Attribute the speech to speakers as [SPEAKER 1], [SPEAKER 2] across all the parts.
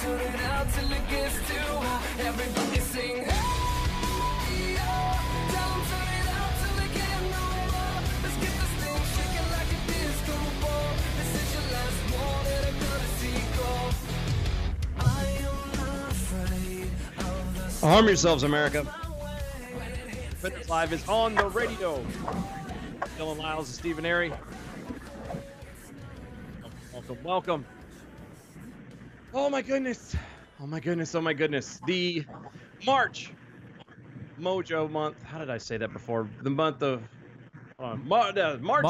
[SPEAKER 1] turn it out till it gets too hot. Everybody sing, hey, oh. Tell 'em turn it out till they can't no more. Let's get this thing shaking like a disco ball. This is your last one and a courtesy call. I am not afraid of the
[SPEAKER 2] Arm yourselves, America. Fitness Live is on the radio. Dylan Lyles and Steven Airey. Welcome, welcome. Oh my goodness. Oh my goodness. Oh my goodness. The March Mojo month. How did I say that before? The month of March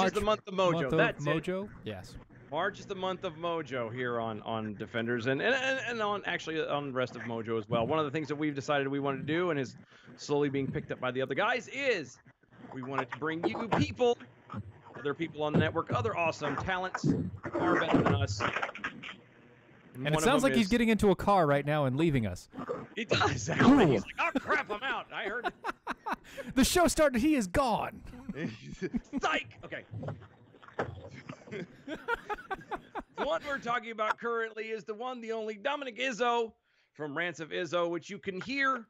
[SPEAKER 2] is the month of Mojo. That's
[SPEAKER 3] Mojo.
[SPEAKER 2] it.
[SPEAKER 3] Yes.
[SPEAKER 2] March is the month of Mojo here on Defenders and on actually on the rest of Mojo as well. One of the things that we've decided we wanted to do and is slowly being picked up by the other guys is we wanted to bring you people, other people on the network, other awesome talents, far better than us.
[SPEAKER 3] And it sounds like he's getting into a car right now and leaving us.
[SPEAKER 2] He does, actually. He's like, oh, crap, I'm out. I heard.
[SPEAKER 3] The show started. He is gone.
[SPEAKER 2] Psych. Okay. The one we're talking about currently is the one, the only Dominic Izzo from Rants of Izzo, which you can hear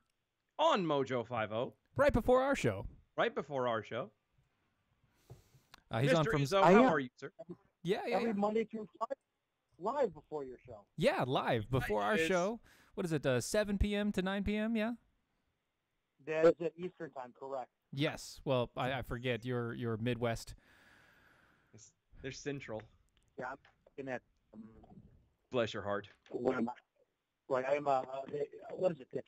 [SPEAKER 2] on Mojo 50.
[SPEAKER 3] Right before our show.
[SPEAKER 2] Right before our show.
[SPEAKER 3] He's
[SPEAKER 2] Mr.
[SPEAKER 3] on from
[SPEAKER 2] Izzo, how are you, sir?
[SPEAKER 3] Yeah.
[SPEAKER 4] Every Monday through Friday, live before your show.
[SPEAKER 3] Yeah, live before our show. What is it, 7 p.m. to 9 p.m., yeah?
[SPEAKER 4] That is at Eastern time, correct.
[SPEAKER 3] Yes. Well, I forget. You're Midwest.
[SPEAKER 2] They're Central.
[SPEAKER 4] Yeah, I'm looking at...
[SPEAKER 2] Bless your heart.
[SPEAKER 4] What am I? Right, I'm, what is it? It's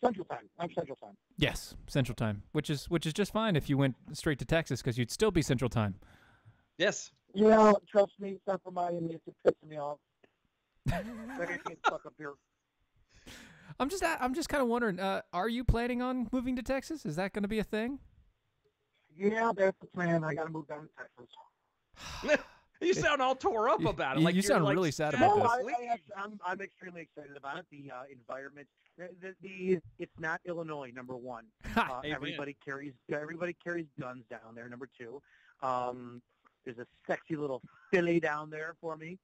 [SPEAKER 4] Central time. I'm Central time.
[SPEAKER 3] Yes, Central time, which is just fine if you went straight to Texas because you'd still be Central time.
[SPEAKER 2] Yes.
[SPEAKER 4] Yeah, trust me, except for Miami, it's pissing me off. Like I can't stuck up here.
[SPEAKER 3] I'm just kind of wondering, are you planning on moving to Texas? Is that going to be a thing?
[SPEAKER 4] Yeah, that's the plan. I got to move down to Texas.
[SPEAKER 2] You sound all tore up about it.
[SPEAKER 3] You sound really sad about this.
[SPEAKER 4] I'm extremely excited about it. The environment, it's not Illinois. Number one, everybody carries guns down there. Number two, there's a sexy little filly down there for me.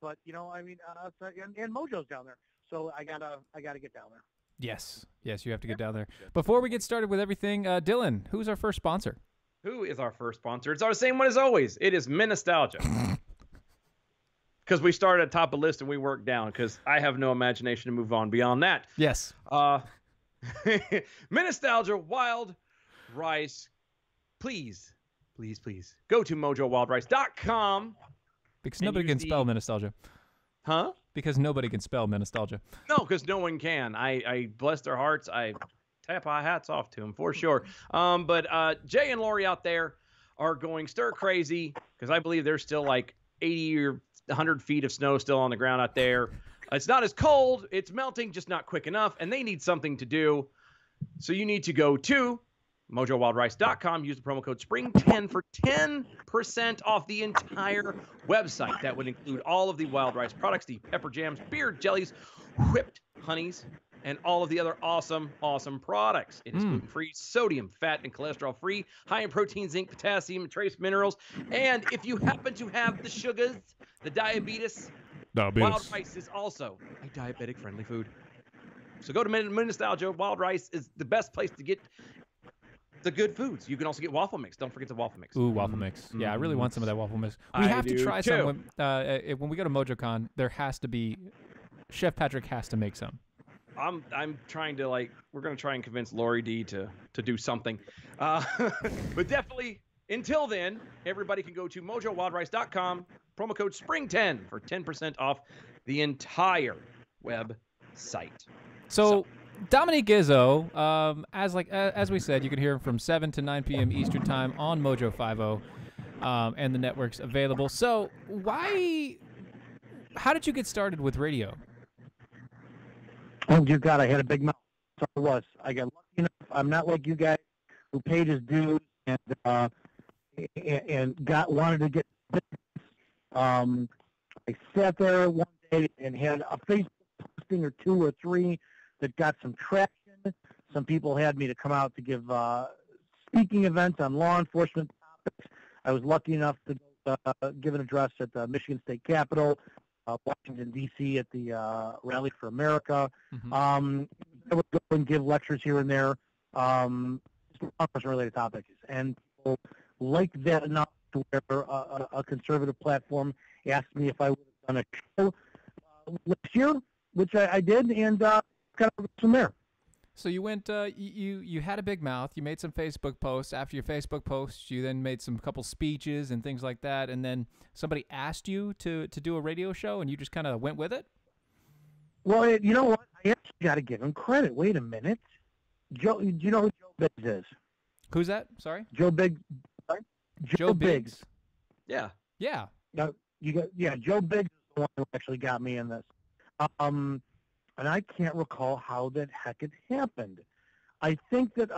[SPEAKER 4] But you know, I mean, and Mojo's down there, so I gotta get down there.
[SPEAKER 3] Yes, you have to get down there. Before we get started with everything, Dylan, who's our first sponsor?
[SPEAKER 2] Who is our first sponsor? It's our same one as always. It is Nostalgia. Because we started at top of the list and we worked down. Because I have no imagination to move on beyond that.
[SPEAKER 3] Yes.
[SPEAKER 2] Nostalgia Wild Rice. Please go to mojowildrice.com.
[SPEAKER 3] Because nobody can spell Nostalgia.
[SPEAKER 2] Huh?
[SPEAKER 3] Because nobody can spell Nostalgia.
[SPEAKER 2] No, because no one can. I bless their hearts. I tap our hats off to them for sure. But Jay and Lori out there are going stir crazy because I believe there's still like 80 or 100 feet of snow still on the ground out there. It's not as cold. It's melting, just not quick enough. And they need something to do. So you need to go to mojowildrice.com. Use the promo code SPRING10 for 10% off the entire website. That would include all of the Wild Rice products, the pepper jams, beer jellies, whipped honeys, and all of the other awesome products. It is gluten-free, sodium, fat, and cholesterol-free, high in protein, zinc, potassium, and trace minerals. And if you happen to have the sugars, the diabetes, Wild Rice is also a diabetic-friendly food. So go to Nostalgia. Wild Rice is the best place to get the good foods. You can also get waffle mix. Don't forget the waffle mix.
[SPEAKER 3] Ooh, waffle mix. Yeah, I really want some of that waffle mix. We have to try some. When we go to MojoCon, there has to be... Chef Patrick has to make some.
[SPEAKER 2] I'm trying to, we're going to try and convince Lori D to do something. But definitely, until then, everybody can go to mojowildrice.com, promo code SPRING10 for 10% off the entire website.
[SPEAKER 3] So Dominic Izzo, as we said, you can hear him from 7 to 9 p.m. Eastern Time on Mojo 50, and the network's available. So how did you get started with radio?
[SPEAKER 4] Oh, dear God, I had a big mouth. So I was. I got lucky enough. I'm not like you guys who paid his dues and wanted to get. I sat there one day and had a Facebook posting or two or three that got some traction. Some people had me to come out to give speaking events on law enforcement topics. I was lucky enough to give an address at the Michigan State Capitol. Washington, D.C. at the Rally for America.
[SPEAKER 3] Mhm.
[SPEAKER 4] I would go and give lectures here and there, related topics. And people liked that enough to where a conservative platform asked me if I would have done a show last year, which I did, and kind of from there.
[SPEAKER 3] So you went, you had a big mouth. You made some Facebook posts. After your Facebook posts, you then made some couple speeches and things like that. And then somebody asked you to do a radio show, and you just kind of went with it?
[SPEAKER 4] Well, you know what? I actually got to give him credit. Wait a minute. Joe, do you know who Joe Biggs is?
[SPEAKER 3] Who's that? Sorry?
[SPEAKER 4] Joe Biggs.
[SPEAKER 3] Joe Biggs.
[SPEAKER 2] Yeah.
[SPEAKER 3] Yeah.
[SPEAKER 4] No, Joe Biggs is the one who actually got me in this. And I can't recall how the heck it happened. I think that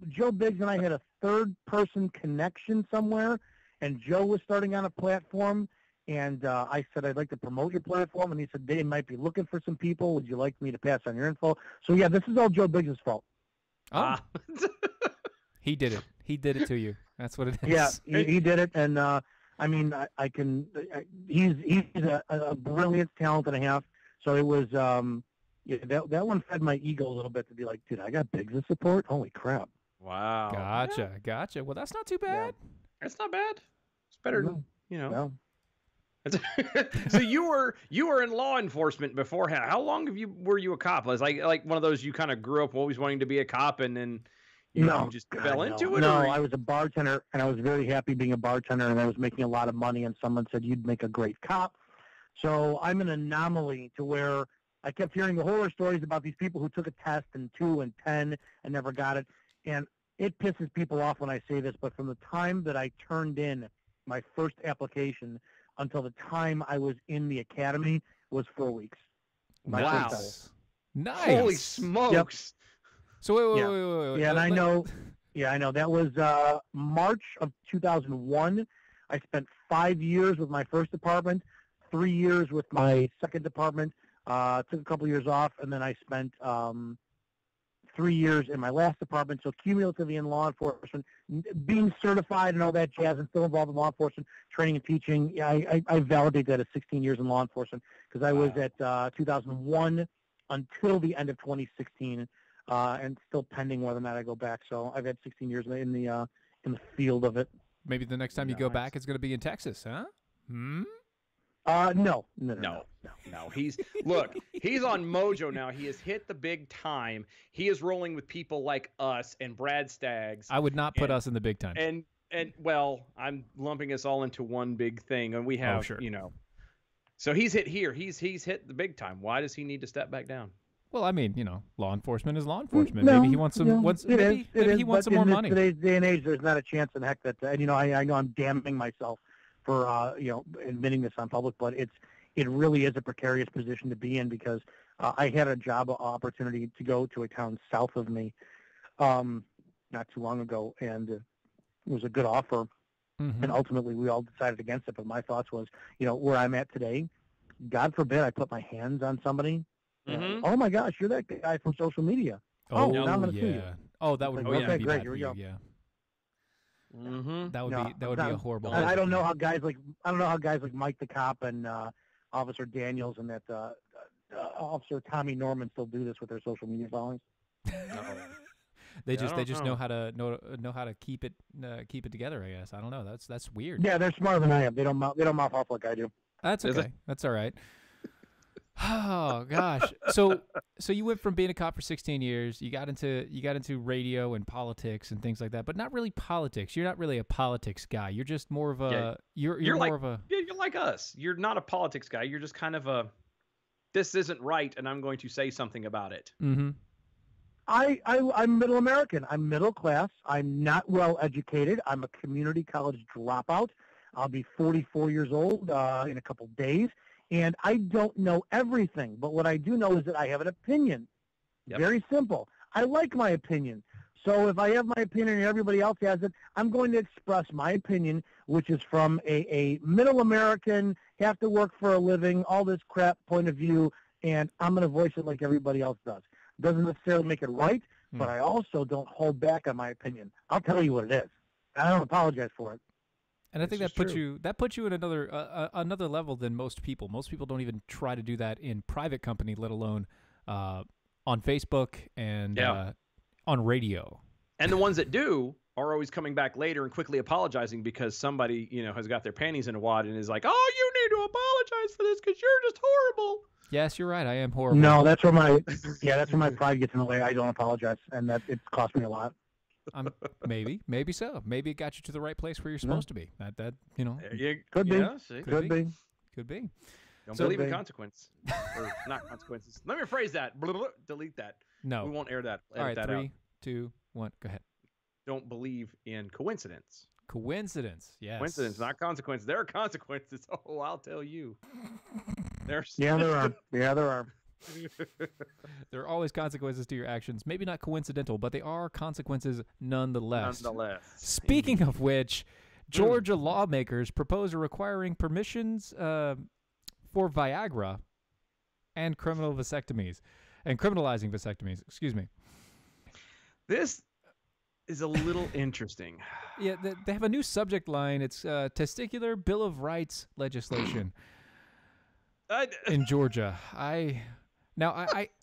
[SPEAKER 4] Joe Biggs and I had a third-person connection somewhere, and Joe was starting on a platform, and I said, I'd like to promote your platform, and he said, they might be looking for some people. Would you like me to pass on your info? So, yeah, this is all Joe Biggs' fault.
[SPEAKER 3] Oh. He did it. He did it to you. That's what it is.
[SPEAKER 4] Yeah, he did it, and I mean, I can. He's a brilliant talent and a half. So it was, yeah, that one fed my ego a little bit to be like, dude, I got Biggs' support. Holy crap!
[SPEAKER 2] Wow.
[SPEAKER 3] Gotcha. Well, that's not too bad.
[SPEAKER 2] That's not bad. It's better than, you know.
[SPEAKER 4] No.
[SPEAKER 2] So you were in law enforcement beforehand. How long were you a cop? Was like one of those you kind of grew up always wanting to be a cop and then you just fell into it?
[SPEAKER 4] No,
[SPEAKER 2] or
[SPEAKER 4] I was a bartender and I was very happy being a bartender and I was making a lot of money and someone said you'd make a great cop. So I'm an anomaly to where I kept hearing the horror stories about these people who took a test in 2 and 10 and never got it. And it pisses people off when I say this, but from the time that I turned in my first application until the time I was in the academy was 4 weeks.
[SPEAKER 2] Wow.
[SPEAKER 3] Nice.
[SPEAKER 2] Holy smokes.
[SPEAKER 3] Yep. So wait.
[SPEAKER 4] Yeah, and I know. Yeah, I know. That was March of 2001. I spent 5 years with my first department, 3 years with my second department. Took a couple years off, and then I spent 3 years in my last department. So cumulatively in law enforcement, being certified and all that jazz, and still involved in law enforcement training and teaching. Yeah, I validate that as 16 years in law enforcement because I was at 2001 until the end of 2016, and still pending whether or not I go back. So I've had 16 years in the field of it.
[SPEAKER 3] Maybe the next time you go back, it's going to be in Texas, huh?
[SPEAKER 4] No.
[SPEAKER 2] He's on Mojo now. He has hit the big time. He is rolling with people like us and Brad Staggs.
[SPEAKER 3] I would not put us in the big time.
[SPEAKER 2] And well, I'm lumping us all into one big thing, and we have, So he's hit here. He's hit the big time. Why does he need to step back down?
[SPEAKER 3] Well, I mean, law enforcement is law enforcement. Maybe he wants some. Maybe he wants some more money.
[SPEAKER 4] In today's day and age, there's not a chance in heck that. And I know I'm damning myself for admitting this on public, but it really is a precarious position to be in because I had a job opportunity to go to a town south of me not too long ago, and it was a good offer.
[SPEAKER 3] Mm-hmm.
[SPEAKER 4] And ultimately, we all decided against it. But my thoughts was, where I'm at today, God forbid I put my hands on somebody.
[SPEAKER 2] Mm-hmm.
[SPEAKER 4] Oh my gosh, you're that guy from social media.
[SPEAKER 3] Oh,
[SPEAKER 4] now I'm going to sue you.
[SPEAKER 3] Oh, that would
[SPEAKER 4] okay,
[SPEAKER 3] be
[SPEAKER 4] great.
[SPEAKER 3] bad
[SPEAKER 4] Here
[SPEAKER 3] for
[SPEAKER 4] we
[SPEAKER 3] you.
[SPEAKER 4] go.
[SPEAKER 3] Yeah.
[SPEAKER 2] Mm-hmm.
[SPEAKER 3] That would be a horrible.
[SPEAKER 4] I don't know how guys like Mike the cop and Officer Daniels and that Officer Tommy Norman still do this with their social media followings.
[SPEAKER 3] They just know how to keep it together. I guess I don't know. That's weird.
[SPEAKER 4] Yeah, they're smarter than I am. They don't mouth off like I do.
[SPEAKER 3] That's okay. That's all right. Oh gosh. So you went from being a cop for 16 years. You got into radio and politics and things like that, but not really politics. You're not really a politics guy. You're just more of a you're more of a
[SPEAKER 2] you're like us. You're not a politics guy. You're just kind of a this isn't right, and I'm going to say something about it.
[SPEAKER 3] Mm-hmm.
[SPEAKER 4] I'm middle American. I'm middle class. I'm not well educated. I'm a community college dropout. I'll be 44 years old in a couple days. And I don't know everything, but what I do know is that I have an opinion. Yep. Very simple. I like my opinion. So if I have my opinion and everybody else has it, I'm going to express my opinion, which is from a middle American, have to work for a living, all this crap point of view, and I'm going to voice it like everybody else does. Doesn't necessarily make it right, but I also don't hold back on my opinion. I'll tell you what it is. I don't apologize for it.
[SPEAKER 3] And I think that puts you at another level than most people. Most people don't even try to do that in private company, let alone on Facebook and on radio.
[SPEAKER 2] And the ones that do are always coming back later and quickly apologizing because somebody, has got their panties in a wad and is like, "Oh, you need to apologize for this because you're just horrible."
[SPEAKER 3] Yes, you're right. I am horrible.
[SPEAKER 4] No, that's where my pride gets in the way. I don't apologize, and that it's cost me a lot.
[SPEAKER 3] Maybe so. Maybe it got you to the right place where you're supposed to be. That
[SPEAKER 4] Could be.
[SPEAKER 3] Could be.
[SPEAKER 2] Don't believe in consequence, or not consequences. Let me rephrase that. Blah, blah, blah. Delete that.
[SPEAKER 3] No,
[SPEAKER 2] we won't air that.
[SPEAKER 3] All right,
[SPEAKER 2] that
[SPEAKER 3] 3,
[SPEAKER 2] out.
[SPEAKER 3] 2, 1. Go ahead.
[SPEAKER 2] Don't believe in coincidence.
[SPEAKER 3] Coincidence, yes.
[SPEAKER 2] Coincidence, not consequence. There are consequences. Oh, I'll tell you.
[SPEAKER 4] There are. Yeah, there are.
[SPEAKER 3] There are always consequences to your actions. Maybe not coincidental, but they are consequences nonetheless. Speaking of which, Georgia lawmakers propose requiring permissions for Viagra and criminalizing vasectomies. Excuse me.
[SPEAKER 2] This is a little interesting.
[SPEAKER 3] Yeah, they have a new subject line. It's testicular Bill of Rights legislation in Georgia.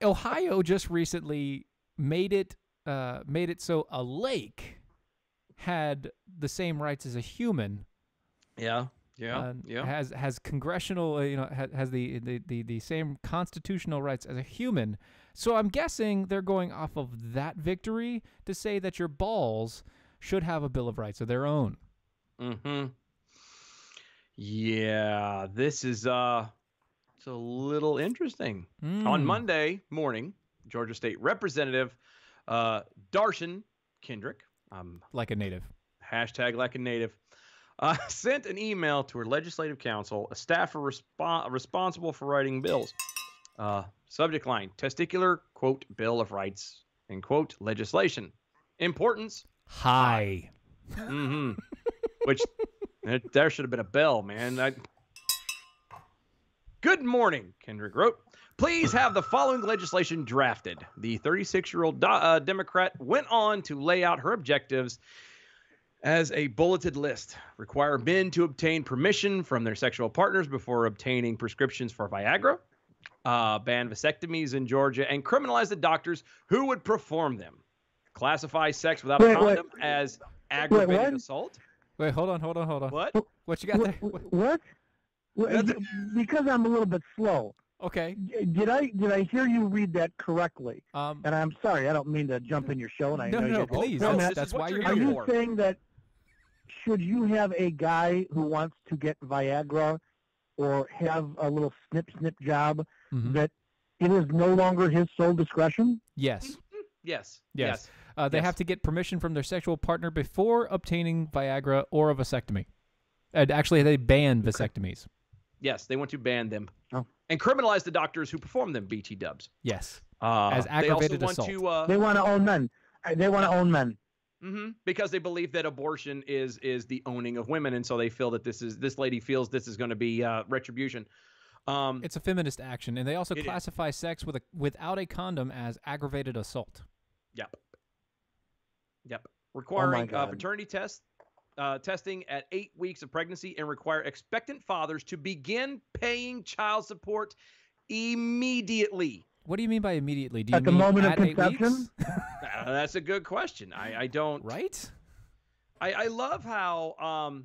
[SPEAKER 3] Ohio just recently made it so a lake had the same rights as a human.
[SPEAKER 2] Yeah.
[SPEAKER 3] Has congressional, has the same constitutional rights as a human. So I'm guessing they're going off of that victory to say that your balls should have a Bill of Rights of their own.
[SPEAKER 2] Mm-hmm. Yeah, this is it's a little interesting. On Monday morning, Georgia State Representative Darshan Kendrick,
[SPEAKER 3] like a native,
[SPEAKER 2] hashtag like a native, sent an email to her legislative council, a staffer responsible for writing bills. Subject line, testicular, quote, Bill of Rights, end quote, legislation. Importance,
[SPEAKER 3] high.
[SPEAKER 2] Mm-hmm. Which, there should have been a bell, man. Good morning, Kendrick wrote. Please have the following legislation drafted. The 36-year-old Democrat went on to lay out her objectives as a bulleted list. Require men to obtain permission from their sexual partners before obtaining prescriptions for Viagra. Ban vasectomies in Georgia and criminalize the doctors who would perform them. Classify sex without a condom as aggravated assault.
[SPEAKER 3] Wait, hold on.
[SPEAKER 2] What?
[SPEAKER 3] What you got there?
[SPEAKER 4] What? Because I'm a little bit slow.
[SPEAKER 3] Okay.
[SPEAKER 4] Did I hear you read that correctly? And I'm sorry, I don't mean to jump in your show. And
[SPEAKER 3] No, please. That's why you're here.
[SPEAKER 4] Are you saying that should you have a guy who wants to get Viagra or have a little snip job, that it is no longer his sole discretion?
[SPEAKER 3] Yes.
[SPEAKER 2] Yes.
[SPEAKER 3] They have to get permission from their sexual partner before obtaining Viagra or a vasectomy. And actually, they ban vasectomies.
[SPEAKER 2] Yes, they want to ban them. Oh. And criminalize the doctors who perform them, BT dubs.
[SPEAKER 3] Yes. As aggravated assault.
[SPEAKER 4] They want to own men. They want to own men.
[SPEAKER 2] Mm-hmm. Because they believe that abortion is the owning of women, and so they feel that this lady feels this is going to be retribution.
[SPEAKER 3] It's a feminist action, and they also classify sex without a condom as aggravated assault.
[SPEAKER 2] Yep. Requiring paternity testing at 8 weeks of pregnancy, and require expectant fathers to begin paying child support immediately.
[SPEAKER 3] What do you mean by immediately? Do you
[SPEAKER 4] at the
[SPEAKER 3] mean
[SPEAKER 4] moment
[SPEAKER 3] at
[SPEAKER 4] of conception?
[SPEAKER 2] That's a good question. I don't.
[SPEAKER 3] Right?
[SPEAKER 2] I love how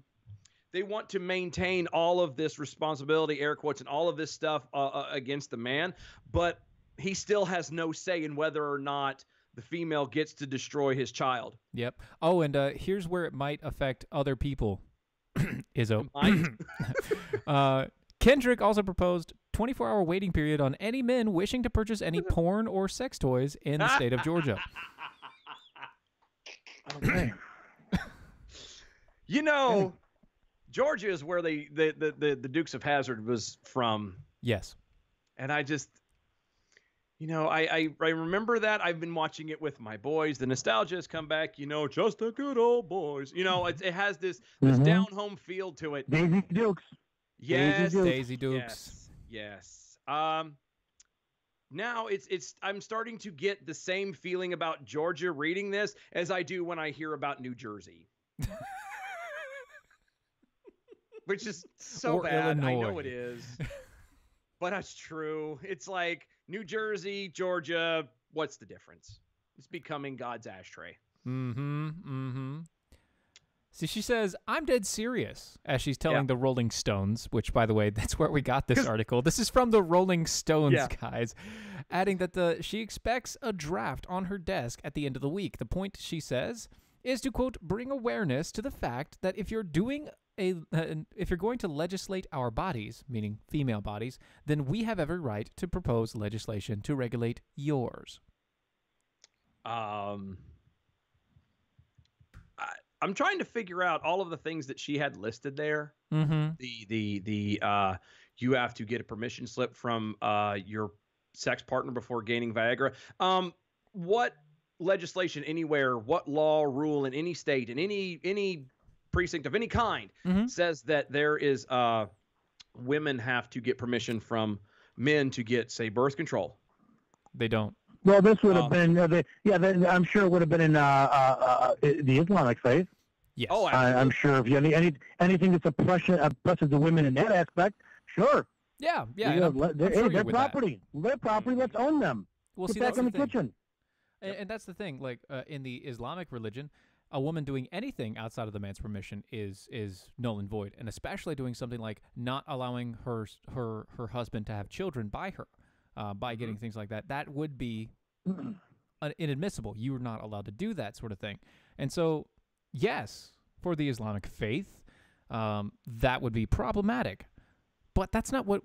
[SPEAKER 2] they want to maintain all of this responsibility, air quotes, and all of this stuff against the man, but he still has no say in whether or not the female gets to destroy his child.
[SPEAKER 3] Yep. Oh, and here's where it might affect other people. Izzo. Kendrick also proposed 24-hour waiting period on any men wishing to purchase any porn or sex toys in the state of Georgia.
[SPEAKER 4] Okay.
[SPEAKER 2] Georgia is where the Dukes of Hazzard was from.
[SPEAKER 3] Yes.
[SPEAKER 2] And I just, I remember that. I've been watching it with my boys. The nostalgia has come back, just the good old boys. It has this down-home feel to it.
[SPEAKER 4] Daisy Dukes.
[SPEAKER 2] Yes.
[SPEAKER 3] Daisy Dukes.
[SPEAKER 2] Yes. Now I'm starting to get the same feeling about Georgia reading this as I do when I hear about New Jersey. which is so
[SPEAKER 3] Or
[SPEAKER 2] bad. I know
[SPEAKER 3] Illinois.
[SPEAKER 2] it is. But that's true. It's like New Jersey, Georgia. What's the difference? It's becoming God's ashtray.
[SPEAKER 3] See, she says, I'm dead serious, as she's telling
[SPEAKER 2] Yeah.
[SPEAKER 3] the Rolling Stones, which, by the way, that's where we got this article. This is from the Rolling Stones,
[SPEAKER 2] Yeah.
[SPEAKER 3] guys, adding that she expects a draft on her desk at the end of the week. The point, she says, is to, quote, bring awareness to the fact that if you're if you're going to legislate our bodies, meaning female bodies, then we have every right to propose legislation to regulate yours.
[SPEAKER 2] I'm trying to figure out all of the things that she had listed there.
[SPEAKER 3] Mm-hmm.
[SPEAKER 2] The you have to get a permission slip from your sex partner before gaining Viagra. What legislation anywhere, what law, rule in any state, in any precinct of any kind says that there is women have to get permission from men to get, say, birth control?
[SPEAKER 3] They don't.
[SPEAKER 4] Well, this would have been, I'm sure it would have been in the Islamic faith.
[SPEAKER 3] Yes.
[SPEAKER 2] Oh, absolutely.
[SPEAKER 4] I'm sure if you anything that's oppressive to women in that aspect, sure.
[SPEAKER 3] Yeah.
[SPEAKER 4] Yeah,
[SPEAKER 3] and I'm sure
[SPEAKER 4] hey,
[SPEAKER 3] you're
[SPEAKER 4] their
[SPEAKER 3] with that.
[SPEAKER 4] property. Their property. Let's own them.
[SPEAKER 3] Well,
[SPEAKER 4] Get
[SPEAKER 3] see,
[SPEAKER 4] back
[SPEAKER 3] that's
[SPEAKER 4] in
[SPEAKER 3] the
[SPEAKER 4] the
[SPEAKER 3] thing.
[SPEAKER 4] kitchen.
[SPEAKER 3] And that's the thing. Like in the Islamic religion, a woman doing anything outside of the man's permission is null and void, and especially doing something like not allowing her husband to have children by her, by getting things like that. That would be inadmissible. You are not allowed to do that sort of thing. And so, yes, for the Islamic faith, that would be problematic. But that's not what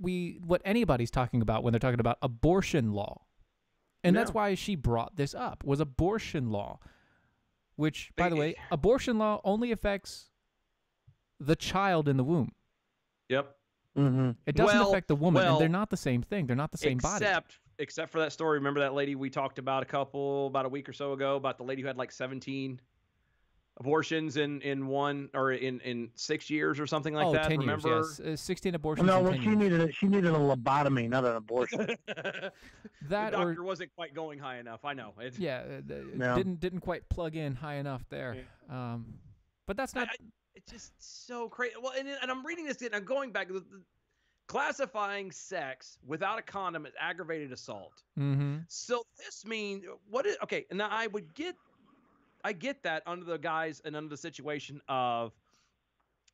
[SPEAKER 3] anybody's talking about when they're talking about abortion law. And that's why she brought this up, was abortion law, which, by the way, abortion law only affects the child in the womb.
[SPEAKER 2] Yep.
[SPEAKER 4] Mm-hmm.
[SPEAKER 3] It doesn't affect the woman, and they're not the same thing. They're not the same body.
[SPEAKER 2] Except for that story. Remember that lady we talked about about a week or so ago, about the lady who had like 17 abortions in 6 years or something like that?
[SPEAKER 3] 10
[SPEAKER 2] Remember?
[SPEAKER 3] years, yes. 16 abortions
[SPEAKER 4] No,
[SPEAKER 3] in
[SPEAKER 4] well,
[SPEAKER 3] 10 years.
[SPEAKER 4] she needed a lobotomy, not an abortion.
[SPEAKER 2] The
[SPEAKER 3] That
[SPEAKER 2] doctor wasn't quite going high enough. I know.
[SPEAKER 4] No.
[SPEAKER 3] didn't quite plug in high enough there. But that's not...
[SPEAKER 2] It's just so crazy. Well, and I'm reading this, and I'm going back. Classifying sex without a condom as aggravated assault.
[SPEAKER 3] Mm-hmm.
[SPEAKER 2] So this means what is okay? Now I get that under the guise and under the situation of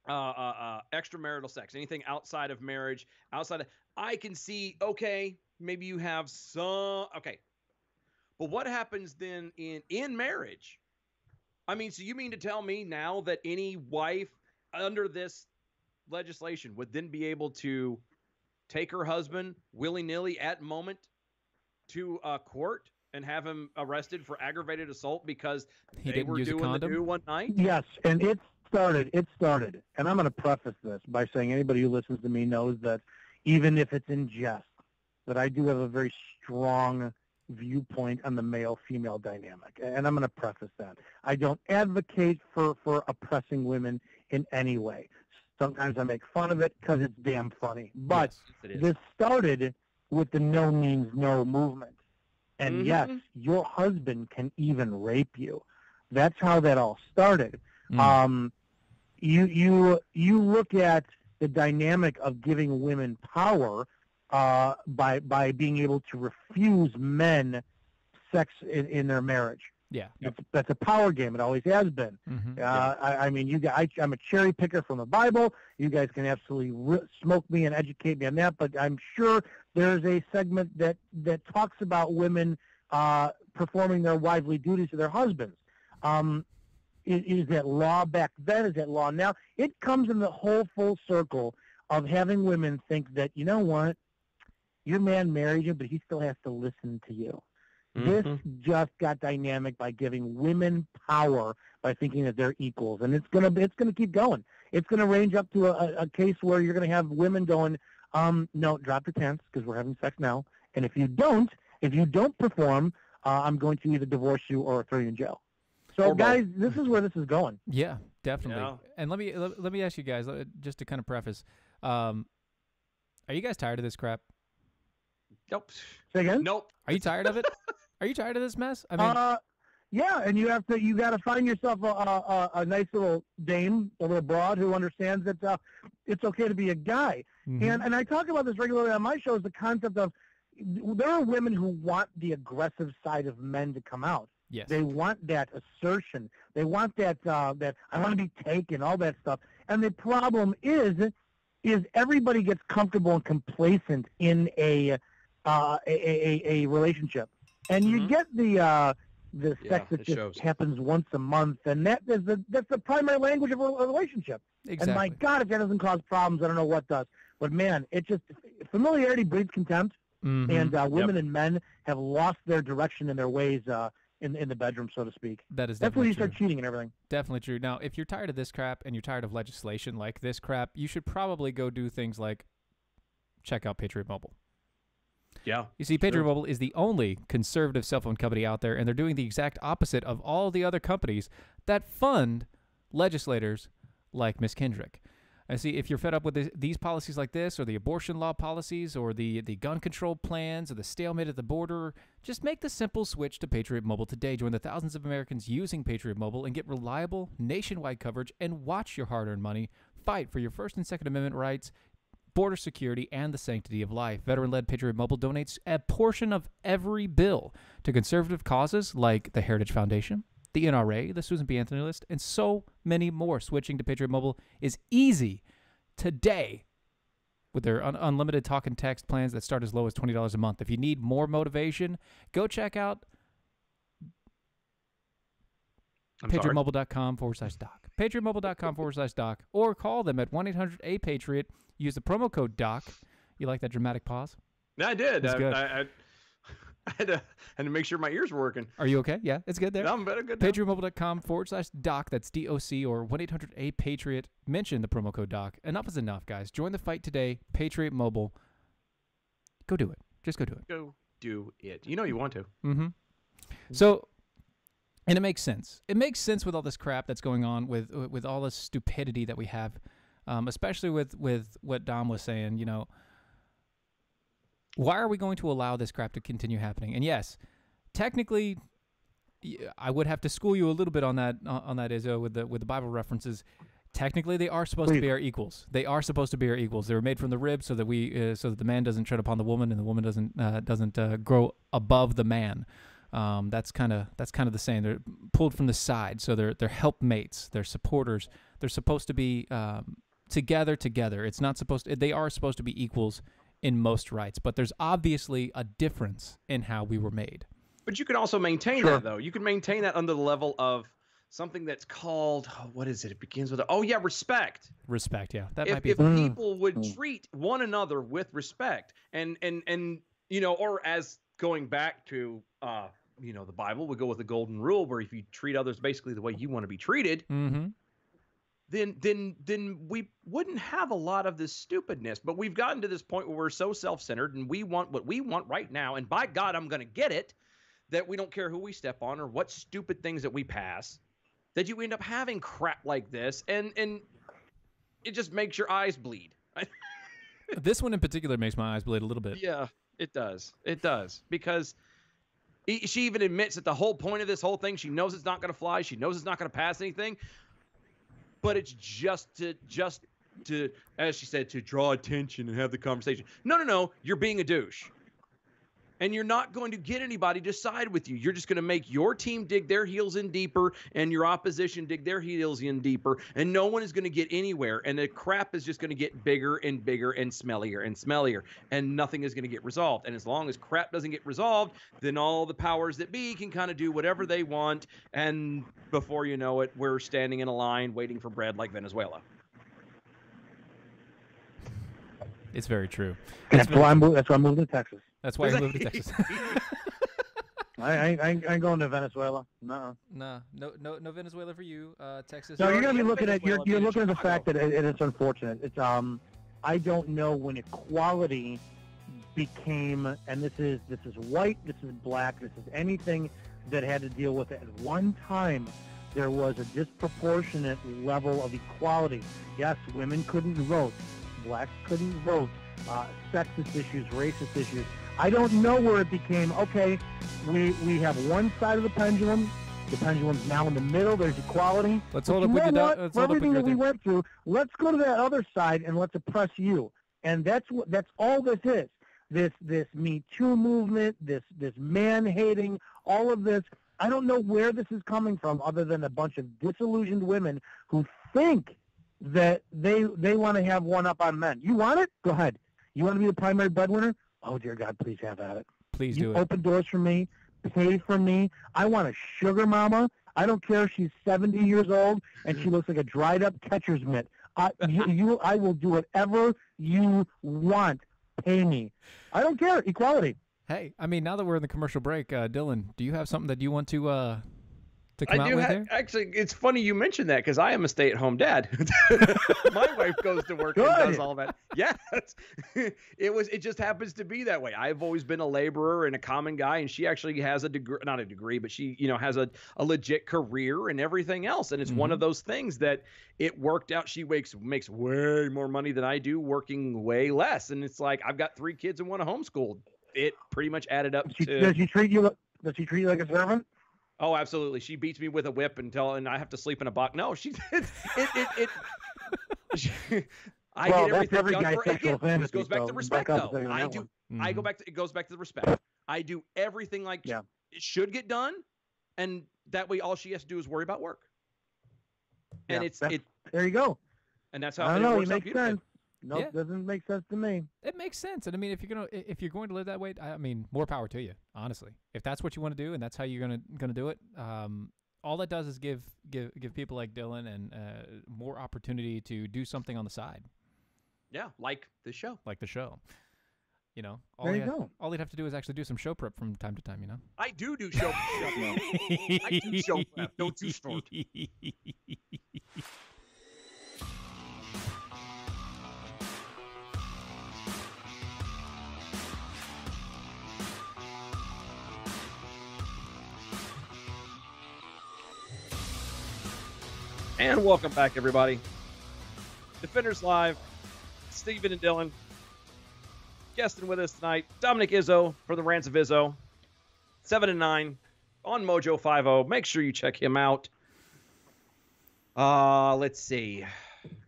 [SPEAKER 2] extramarital sex, anything outside of marriage, I can see, okay, maybe you have some, okay. But what happens then in marriage? I mean, so you mean to tell me now that any wife under this legislation would then be able to take her husband willy-nilly at moment to court and have him arrested for aggravated assault because they were doing the do one night?
[SPEAKER 4] Yes, and it started, and I'm going to preface this by saying anybody who listens to me knows that even if it's in jest, that I do have a very strong viewpoint on the male-female dynamic, and I'm going to preface that. I don't advocate for oppressing women in any way. Sometimes I make fun of it because it's damn funny. But this started with the no means no movement. And yes, your husband can even rape you. That's how that all started. You look at the dynamic of giving women power by being able to refuse men sex in their marriage.
[SPEAKER 3] Yeah,
[SPEAKER 4] that's a power game. It always has been. I mean, you guys, I'm a cherry picker from the Bible. You guys can absolutely smoke me and educate me on that, but I'm sure there's a segment that talks about women performing their wifely duties to their husbands. Is that law back then? Is that law now? It comes in the whole full circle of having women think that, you know what, your man married you, but he still has to listen to you. This just got dynamic by giving women power by thinking that they're equals, and it's gonna keep going. It's gonna range up to a case where you're gonna have women going, no, drop your pants because we're having sex now, and if you don't perform, I'm going to either divorce you or throw you in jail. So, guys, this is where this is going.
[SPEAKER 3] Yeah, definitely.
[SPEAKER 2] Yeah.
[SPEAKER 3] And let me ask you guys, just to kind of preface, are you guys tired of this crap?
[SPEAKER 2] Nope.
[SPEAKER 4] Say again?
[SPEAKER 2] Nope.
[SPEAKER 3] Are you tired of it? Are you tired of this mess? I mean,
[SPEAKER 4] Yeah, and you got to find yourself a nice little dame, a little broad who understands that it's okay to be a guy.
[SPEAKER 3] Mhm.
[SPEAKER 4] And I talk about this regularly on my show, is the concept of there are women who want the aggressive side of men to come out.
[SPEAKER 3] Yes.
[SPEAKER 4] They want that assertion. They want that that I want to be taken, all that stuff. And the problem is everybody gets comfortable and complacent in a relationship, and you get the sex that
[SPEAKER 2] it
[SPEAKER 4] just
[SPEAKER 2] shows.
[SPEAKER 4] happens once a month, and that's the primary language of a relationship.
[SPEAKER 3] Exactly.
[SPEAKER 4] And my God, if that doesn't cause problems, I don't know what does. But man, it just familiarity breeds contempt,
[SPEAKER 3] Mhm.
[SPEAKER 4] and women and men have lost their direction and their ways in the bedroom, so to speak.
[SPEAKER 3] That is
[SPEAKER 4] That's when
[SPEAKER 3] definitely
[SPEAKER 4] you
[SPEAKER 3] true.
[SPEAKER 4] start cheating and everything.
[SPEAKER 3] Definitely true. Now, if you're tired of this crap and you're tired of legislation like this crap, you should probably go do things like check out Patriot Mobile.
[SPEAKER 2] Yeah.
[SPEAKER 3] You see, Patriot Mobile is the only conservative cell phone company out there, and they're doing the exact opposite of all the other companies that fund legislators like Miss Kendrick. I see, if you're fed up with these policies like this, or the abortion law policies, or the gun control plans, or the stalemate at the border, just make the simple switch to Patriot Mobile today. Join the thousands of Americans using Patriot Mobile and get reliable nationwide coverage, and watch your hard-earned money fight for your First and Second Amendment rights, border security, and the sanctity of life. Veteran-led Patriot Mobile donates a portion of every bill to conservative causes like the Heritage Foundation, the NRA, the Susan B. Anthony List, and so many more. Switching to Patriot Mobile is easy today with their unlimited talk and text plans that start as low as $20 a month. If you need more motivation, go check out patriotmobile.com/doc. patriotmobile.com/doc, or call them at 1-800-A-PATRIOT. Use the promo code DOC. You like that dramatic pause?
[SPEAKER 2] Yeah, I did.
[SPEAKER 3] It's good.
[SPEAKER 2] I had to make sure my ears were working.
[SPEAKER 3] Are you okay? Yeah, it's good there.
[SPEAKER 2] I'm better. Good. now.
[SPEAKER 3] patriotmobile.com/doc. That's DOC, or 1-800-A-PATRIOT. Mention the promo code DOC. Enough is enough, guys. Join the fight today. Patriot Mobile. Go do it. Just go do it.
[SPEAKER 2] Go do it. You know you want to.
[SPEAKER 3] Mm-hmm. So, and it makes sense. It makes sense with all this crap that's going on, with all this stupidity that we have, especially with what Dom was saying. You know, why are we going to allow this crap to continue happening? And yes, technically, I would have to school you a little bit on that Izzo, with the Bible references. Technically, they are supposed to be our equals. They are supposed to be our equals. They were made from the rib so that so that the man doesn't tread upon the woman, and the woman doesn't grow above the man. That's kind of the saying. They're pulled from the side, so they're helpmates. They're supporters. They're supposed to be together. It's not supposed to. They are supposed to be equals in most rights, but there's obviously a difference in how we were made.
[SPEAKER 2] But you can also maintain that, though. You can maintain that under the level of something that's called, what is it? It begins with, respect.
[SPEAKER 3] Respect, yeah. That
[SPEAKER 2] If
[SPEAKER 3] might be.
[SPEAKER 2] people would treat one another with respect, and or as going back to the Bible, we go with the golden rule, where if you treat others basically the way you want to be treated,
[SPEAKER 3] Mm-hmm.
[SPEAKER 2] then we wouldn't have a lot of this stupidness. But we've gotten to this point where we're so self-centered, and we want what we want right now, and by God, I'm going to get it, that we don't care who we step on or what stupid things that we pass, that you end up having crap like this, and it just makes your eyes bleed.
[SPEAKER 3] This one in particular makes my eyes bleed a little bit.
[SPEAKER 2] Yeah, it does. It does. Because she even admits that the whole point of this whole thing, she knows it's not going to fly. She knows it's not going to pass anything. But it's just to, as she said, to draw attention and have the conversation. No. You're being a douche. And you're not going to get anybody to side with you. You're just going to make your team dig their heels in deeper, and your opposition dig their heels in deeper, and no one is going to get anywhere. And the crap is just going to get bigger and bigger and smellier, and nothing is going to get resolved. And as long as crap doesn't get resolved, then all the powers that be can kind of do whatever they want, and before you know it, we're standing in a line waiting for bread like Venezuela.
[SPEAKER 3] It's very true.
[SPEAKER 4] That's why I'm moving to Texas.
[SPEAKER 3] That's why I moved to Texas.
[SPEAKER 4] I ain't going to Venezuela. No.
[SPEAKER 3] No Venezuela for you. Texas.
[SPEAKER 4] No, you're gonna be looking at
[SPEAKER 2] Venezuela,
[SPEAKER 4] you're
[SPEAKER 2] being
[SPEAKER 4] looking at the
[SPEAKER 2] Chicago.
[SPEAKER 4] fact that it's unfortunate. It's I don't know when equality became, and this is white, this is black, this is anything that had to deal with it. At one time, there was a disproportionate level of equality. Yes, women couldn't vote, blacks couldn't vote, sexist issues, racist issues. I don't know where it became, okay, we have one side of the pendulum, The pendulum's now in the middle. There's equality.
[SPEAKER 3] Let's
[SPEAKER 4] But
[SPEAKER 3] hold up
[SPEAKER 4] you
[SPEAKER 3] with
[SPEAKER 4] know
[SPEAKER 3] your
[SPEAKER 4] what?
[SPEAKER 3] let's
[SPEAKER 4] For
[SPEAKER 3] hold up
[SPEAKER 4] everything
[SPEAKER 3] with
[SPEAKER 4] that
[SPEAKER 3] your
[SPEAKER 4] we went through, let's go to that other side and let's oppress you. And that's all this is. This Me Too movement, this man hating, all of this. I don't know where this is coming from, other than a bunch of disillusioned women who think that they want to have one up on men. You want it? Go ahead. You want to be the primary breadwinner? Oh dear God, please have at it.
[SPEAKER 3] Please
[SPEAKER 4] You
[SPEAKER 3] do it.
[SPEAKER 4] open doors for me, pay for me. I want a sugar mama. I don't care if she's 70 years old and she looks like a dried up catcher's mitt. I will do whatever you want. Pay me. I don't care. Equality.
[SPEAKER 3] Hey, I mean, now that we're in the commercial break, Dylan, do you have something that you want to come
[SPEAKER 2] I
[SPEAKER 3] out
[SPEAKER 2] do
[SPEAKER 3] with here?
[SPEAKER 2] actually. It's funny you mentioned that because I am a stay-at-home dad. My wife goes to work and
[SPEAKER 4] Good.
[SPEAKER 2] does all that. Yeah, it just happens to be that way. I've always been a laborer and a common guy, and she actually has a degree, not a degree, but she has a legit career and everything else. And it's one of those things that it worked out. She makes way more money than I do, working way less. And it's like I've got 3 kids and one homeschooled. It pretty much added up to.
[SPEAKER 4] Does she treat you like a servant?
[SPEAKER 2] Oh, absolutely. She beats me with a whip and I have to sleep in a box. No, she. I
[SPEAKER 4] Well,
[SPEAKER 2] get
[SPEAKER 4] that's
[SPEAKER 2] everything
[SPEAKER 4] every
[SPEAKER 2] done
[SPEAKER 4] guy's
[SPEAKER 2] for
[SPEAKER 4] sexual
[SPEAKER 2] again,
[SPEAKER 4] fantasy.
[SPEAKER 2] this goes back
[SPEAKER 4] so
[SPEAKER 2] to respect,
[SPEAKER 4] back up
[SPEAKER 2] though.
[SPEAKER 4] a second on
[SPEAKER 2] I
[SPEAKER 4] that
[SPEAKER 2] do.
[SPEAKER 4] one.
[SPEAKER 2] I go back to. It goes back to the respect. I do everything like
[SPEAKER 4] Yeah.
[SPEAKER 2] it should get done, and that way all she has to do is worry about work. And
[SPEAKER 4] Yeah, there you go.
[SPEAKER 2] and that's how
[SPEAKER 4] I don't
[SPEAKER 2] it
[SPEAKER 4] know. It
[SPEAKER 2] works out
[SPEAKER 4] makes
[SPEAKER 2] beautifully.
[SPEAKER 4] sense. Nope,
[SPEAKER 3] Yeah.
[SPEAKER 4] doesn't make sense to me.
[SPEAKER 3] It makes sense, and I mean, if you're going to live that way, I mean, more power to you. Honestly, if that's what you want to do and that's how you're gonna do it, all that does is give people like Dylan and more opportunity to do something on the side,
[SPEAKER 2] Yeah, like the show.
[SPEAKER 3] like the show. You know,
[SPEAKER 4] There you go.
[SPEAKER 3] all you'd have to do is actually do some show prep from time to time. You know.
[SPEAKER 2] I do show prep. I do show prep. Don't you start. And welcome back, everybody. Defenders Live, Steven and Dylan. Guesting with us tonight, Dominic Izzo for the Rants of Izzo. 7 and 9 on Mojo 50. Make sure you check him out. Let's see.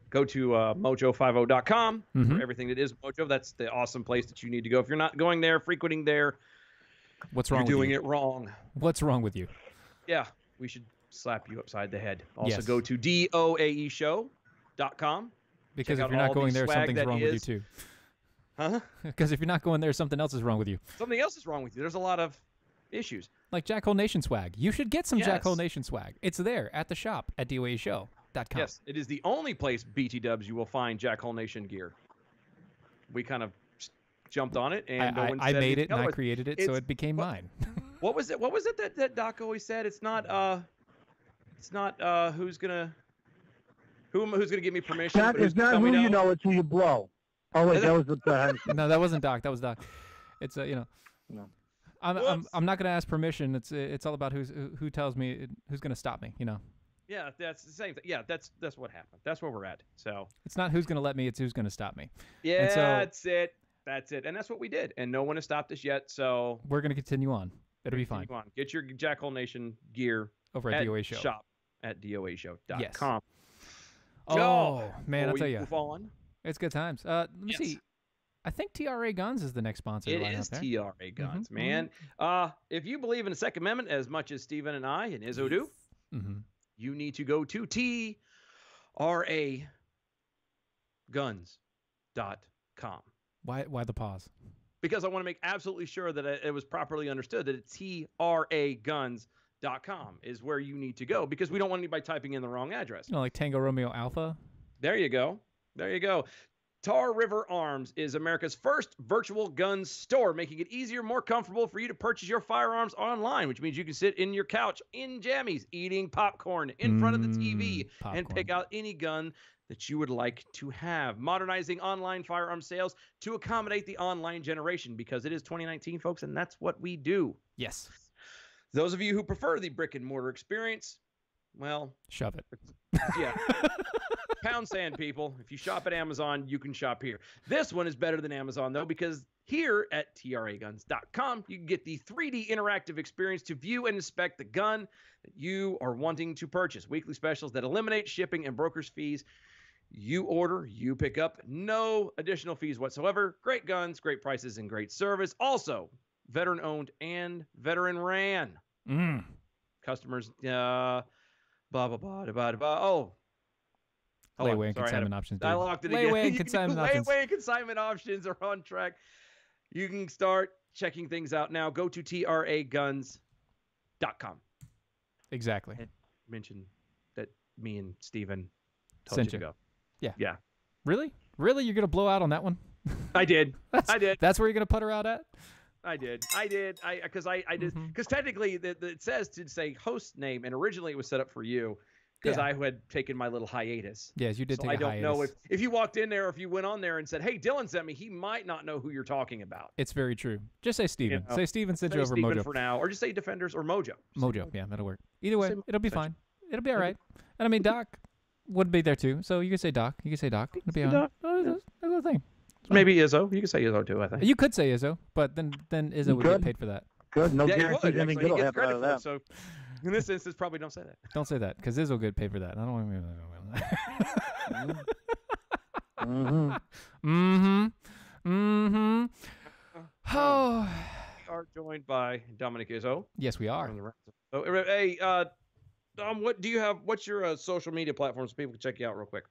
[SPEAKER 2] Go to mojo50.com for everything that is Mojo. That's the awesome place that you need to go. If you're not going there, frequenting there,
[SPEAKER 3] What's wrong?
[SPEAKER 2] you're
[SPEAKER 3] with
[SPEAKER 2] doing
[SPEAKER 3] you?
[SPEAKER 2] it wrong.
[SPEAKER 3] What's wrong with you?
[SPEAKER 2] Yeah, we should slap you upside the head. Also
[SPEAKER 3] Yes.
[SPEAKER 2] go to doaeshow.com.
[SPEAKER 3] Because
[SPEAKER 2] Check
[SPEAKER 3] if you're
[SPEAKER 2] out
[SPEAKER 3] not
[SPEAKER 2] all
[SPEAKER 3] going
[SPEAKER 2] the
[SPEAKER 3] there,
[SPEAKER 2] swag
[SPEAKER 3] something's
[SPEAKER 2] that
[SPEAKER 3] wrong with you
[SPEAKER 2] is-
[SPEAKER 3] too.
[SPEAKER 2] Huh?
[SPEAKER 3] Because if you're not going there, something else is wrong with you.
[SPEAKER 2] Something else is wrong with you. There's a lot of issues.
[SPEAKER 3] Like Jackhole Nation swag. You should get some
[SPEAKER 2] Yes.
[SPEAKER 3] Jackhole Nation swag. It's there at the shop at doaeshow.com.
[SPEAKER 2] Yes, it is the only place, BT Dubs, you will find Jackhole Nation gear. We kind of jumped on it, and no one
[SPEAKER 3] I
[SPEAKER 2] said
[SPEAKER 3] made
[SPEAKER 2] anything.
[SPEAKER 3] it and
[SPEAKER 2] No,
[SPEAKER 3] I created it, so
[SPEAKER 2] it's-
[SPEAKER 3] it became mine.
[SPEAKER 2] What was it? What was it that Doc always said? It's not who's gonna give me permission.
[SPEAKER 4] It's not,
[SPEAKER 2] but who's
[SPEAKER 4] it's
[SPEAKER 2] gonna
[SPEAKER 4] not
[SPEAKER 2] tell
[SPEAKER 4] who
[SPEAKER 2] me
[SPEAKER 4] you
[SPEAKER 2] no?
[SPEAKER 4] know, it's who you blow. Oh, wait, that was the
[SPEAKER 3] No, that wasn't Doc. That was Doc. It's
[SPEAKER 4] No.
[SPEAKER 3] I'm not gonna ask permission. It's all about who tells me who's gonna stop me. You know.
[SPEAKER 2] Yeah, that's the same thing. Yeah, that's what happened. That's where we're at. So
[SPEAKER 3] It's not who's gonna let me. It's who's gonna stop me.
[SPEAKER 2] yeah,
[SPEAKER 3] And so-
[SPEAKER 2] that's it. That's it. And that's what we did. And no one has stopped us yet. So
[SPEAKER 3] We're gonna continue on. It'll be fine.
[SPEAKER 2] come on, get your Jackhole Nation gear
[SPEAKER 3] Over at DOA Show.
[SPEAKER 2] shop at doashow.com.
[SPEAKER 3] Yes.
[SPEAKER 2] So,
[SPEAKER 3] Oh man, I'll
[SPEAKER 2] before
[SPEAKER 3] tell
[SPEAKER 2] we
[SPEAKER 3] you,
[SPEAKER 2] move on,
[SPEAKER 3] it's good times. Let me
[SPEAKER 2] Yes.
[SPEAKER 3] see. I think TRA Guns is the next sponsor.
[SPEAKER 2] it
[SPEAKER 3] lineup
[SPEAKER 2] is
[SPEAKER 3] there.
[SPEAKER 2] TRA Guns,
[SPEAKER 3] Mhm,
[SPEAKER 2] man. If you believe in the Second Amendment as much as Steven and I and Izzo do,
[SPEAKER 3] Mm-hmm.
[SPEAKER 2] you need to go to traguns.com.
[SPEAKER 3] Why the pause?
[SPEAKER 2] Because I want to make absolutely sure that it was properly understood that it's traguns.com is where you need to go, because we don't want anybody typing in the wrong address.
[SPEAKER 3] You know, like Tango Romeo Alpha.
[SPEAKER 2] There you go. There you go. Tar River Arms is America's first virtual gun store, making it easier, more comfortable for you to purchase your firearms online, which means you can sit in your couch in jammies, eating popcorn in front of the TV, and pick
[SPEAKER 3] Popcorn.
[SPEAKER 2] out any gun that you would like to have. Modernizing online firearm sales to accommodate the online generation, because it is 2019, folks, and that's what we do.
[SPEAKER 3] Yes.
[SPEAKER 2] Those of you who prefer the brick and mortar experience, Well,
[SPEAKER 3] Shove it.
[SPEAKER 2] yeah. Pound sand, people. If you shop at Amazon, you can shop here. This one is better than Amazon, though, because here at traguns.com, you can get the 3D interactive experience to view and inspect the gun that you are wanting to purchase. Weekly specials that eliminate shipping and broker's fees. You order, you pick up, no additional fees whatsoever. Great guns, great prices, and great service. Also, veteran-owned and veteran-ran. Customers, blah, blah, blah, blah, blah. Oh.
[SPEAKER 3] Layaway and consignment options.
[SPEAKER 2] I locked it
[SPEAKER 3] Layaway
[SPEAKER 2] again.
[SPEAKER 3] and consignment options.
[SPEAKER 2] Layaway and consignment options are on track. You can start checking things out now. Go to traguns.com.
[SPEAKER 3] Exactly.
[SPEAKER 2] And mention that me and Steven told
[SPEAKER 3] Sent
[SPEAKER 2] you
[SPEAKER 3] you.
[SPEAKER 2] to go.
[SPEAKER 3] Yeah.
[SPEAKER 2] Yeah.
[SPEAKER 3] Really? Really? You're going to blow out on that one?
[SPEAKER 2] I did. I did.
[SPEAKER 3] That's where you're going to put her out at?
[SPEAKER 2] I did. Because I did. Because technically, it says to say host name, and originally it was set up for you. Because I had taken my little hiatus.
[SPEAKER 3] Yes, you did take a hiatus.
[SPEAKER 2] I don't know if you walked in there or if you went on there and said, hey, Dylan sent me, he might not know who you're talking about.
[SPEAKER 3] It's very true. Just say Steven. Say Steven sent you over
[SPEAKER 2] Steven
[SPEAKER 3] Mojo.
[SPEAKER 2] For now. Or just say Defenders or Mojo.
[SPEAKER 3] Mojo, yeah, that'll work. Either way, it'll be fine. It'll be all right. And I mean, Doc would be there too. So you can say Doc. You can say Doc. It'll be all right. That's a good thing.
[SPEAKER 2] Maybe Izzo. You can say Izzo too, I think.
[SPEAKER 3] You could say Izzo, but then Izzo would get paid for that.
[SPEAKER 4] Good. No guarantees anything good will happen out of that.
[SPEAKER 2] So in this instance, probably don't say that.
[SPEAKER 3] Don't say that, because Izzo will get paid for that. I don't want to. Oh.
[SPEAKER 2] We are joined by Dominic Izzo.
[SPEAKER 3] Yes, we are.
[SPEAKER 2] So, hey, Dom, what do you have? What's your social media platforms so people can check you out real quick?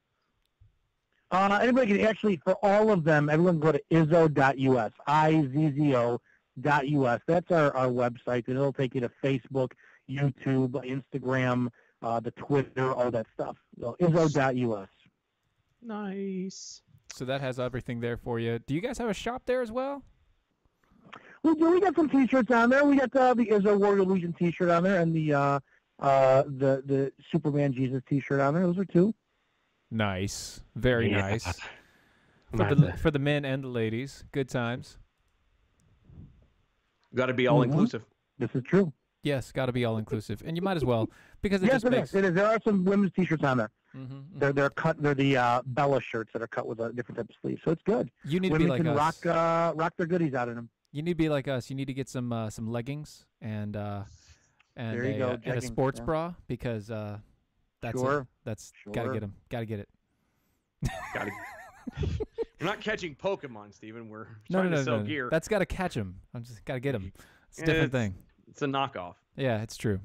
[SPEAKER 4] Anybody can actually, for all of them, everyone go to izzo.us, izzo.us. That's our website, and it'll take you to Facebook, YouTube, Instagram, the Twitter, all that stuff. So izzo.us.
[SPEAKER 2] Nice.
[SPEAKER 3] So that has everything there for you. Do you guys have a shop there as well?
[SPEAKER 4] We do. We got some T-shirts on there. We got the Izzo Warrior Illusion T-shirt on there, and the Superman Jesus T-shirt on there. Those are two.
[SPEAKER 3] Nice. Very nice. For the men and the ladies. Good times.
[SPEAKER 2] Got to be all inclusive.
[SPEAKER 4] This is true.
[SPEAKER 3] Yes, got to be all inclusive, and you might as well, because it
[SPEAKER 4] Yes,
[SPEAKER 3] just
[SPEAKER 4] it
[SPEAKER 3] makes.
[SPEAKER 4] is. It is. There are some women's T-shirts on there. They're cut. They're the Bella shirts that are cut with a different type of sleeve. So it's good.
[SPEAKER 3] You need
[SPEAKER 4] Women
[SPEAKER 3] to be like
[SPEAKER 4] can
[SPEAKER 3] us.
[SPEAKER 4] rock their goodies out in them.
[SPEAKER 3] You need to be like us. You need to get some leggings and
[SPEAKER 4] There you go,
[SPEAKER 3] and a
[SPEAKER 4] jeggings,
[SPEAKER 3] sports
[SPEAKER 4] yeah.
[SPEAKER 3] bra, because that's
[SPEAKER 4] Sure.
[SPEAKER 3] that's gotta get them. Gotta get it.
[SPEAKER 2] Got We're not catching Pokemon, Steven. We're
[SPEAKER 3] No,
[SPEAKER 2] trying to sell gear.
[SPEAKER 3] That's gotta catch them. I'm just gotta get them. It's a different thing.
[SPEAKER 2] It's a knockoff.
[SPEAKER 3] Yeah, it's true.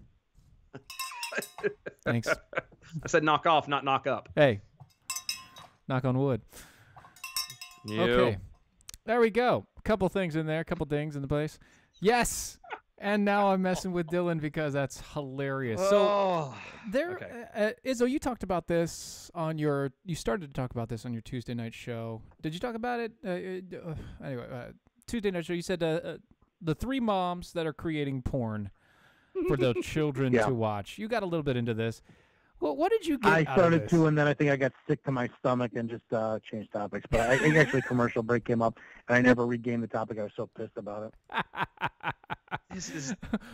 [SPEAKER 3] Thanks.
[SPEAKER 2] I said knock off, not knock up.
[SPEAKER 3] Hey, knock on wood. Okay, there we go. Couple things in there. Couple things in the place. Yes. And now I'm messing with Dylan because that's hilarious. So Izzo, you talked about this on your. You started to talk about this on your Tuesday night show. Did you talk about it? Anyway, Tuesday night show. You said the three moms that are creating porn for the children to watch. You got a little bit into this. Well, what did you get?
[SPEAKER 4] I
[SPEAKER 3] out of
[SPEAKER 4] started
[SPEAKER 3] this?
[SPEAKER 4] to, and then I think I got sick to my stomach and just changed topics. But I think actually commercial break came up, and I never regained the topic. I was so pissed about it.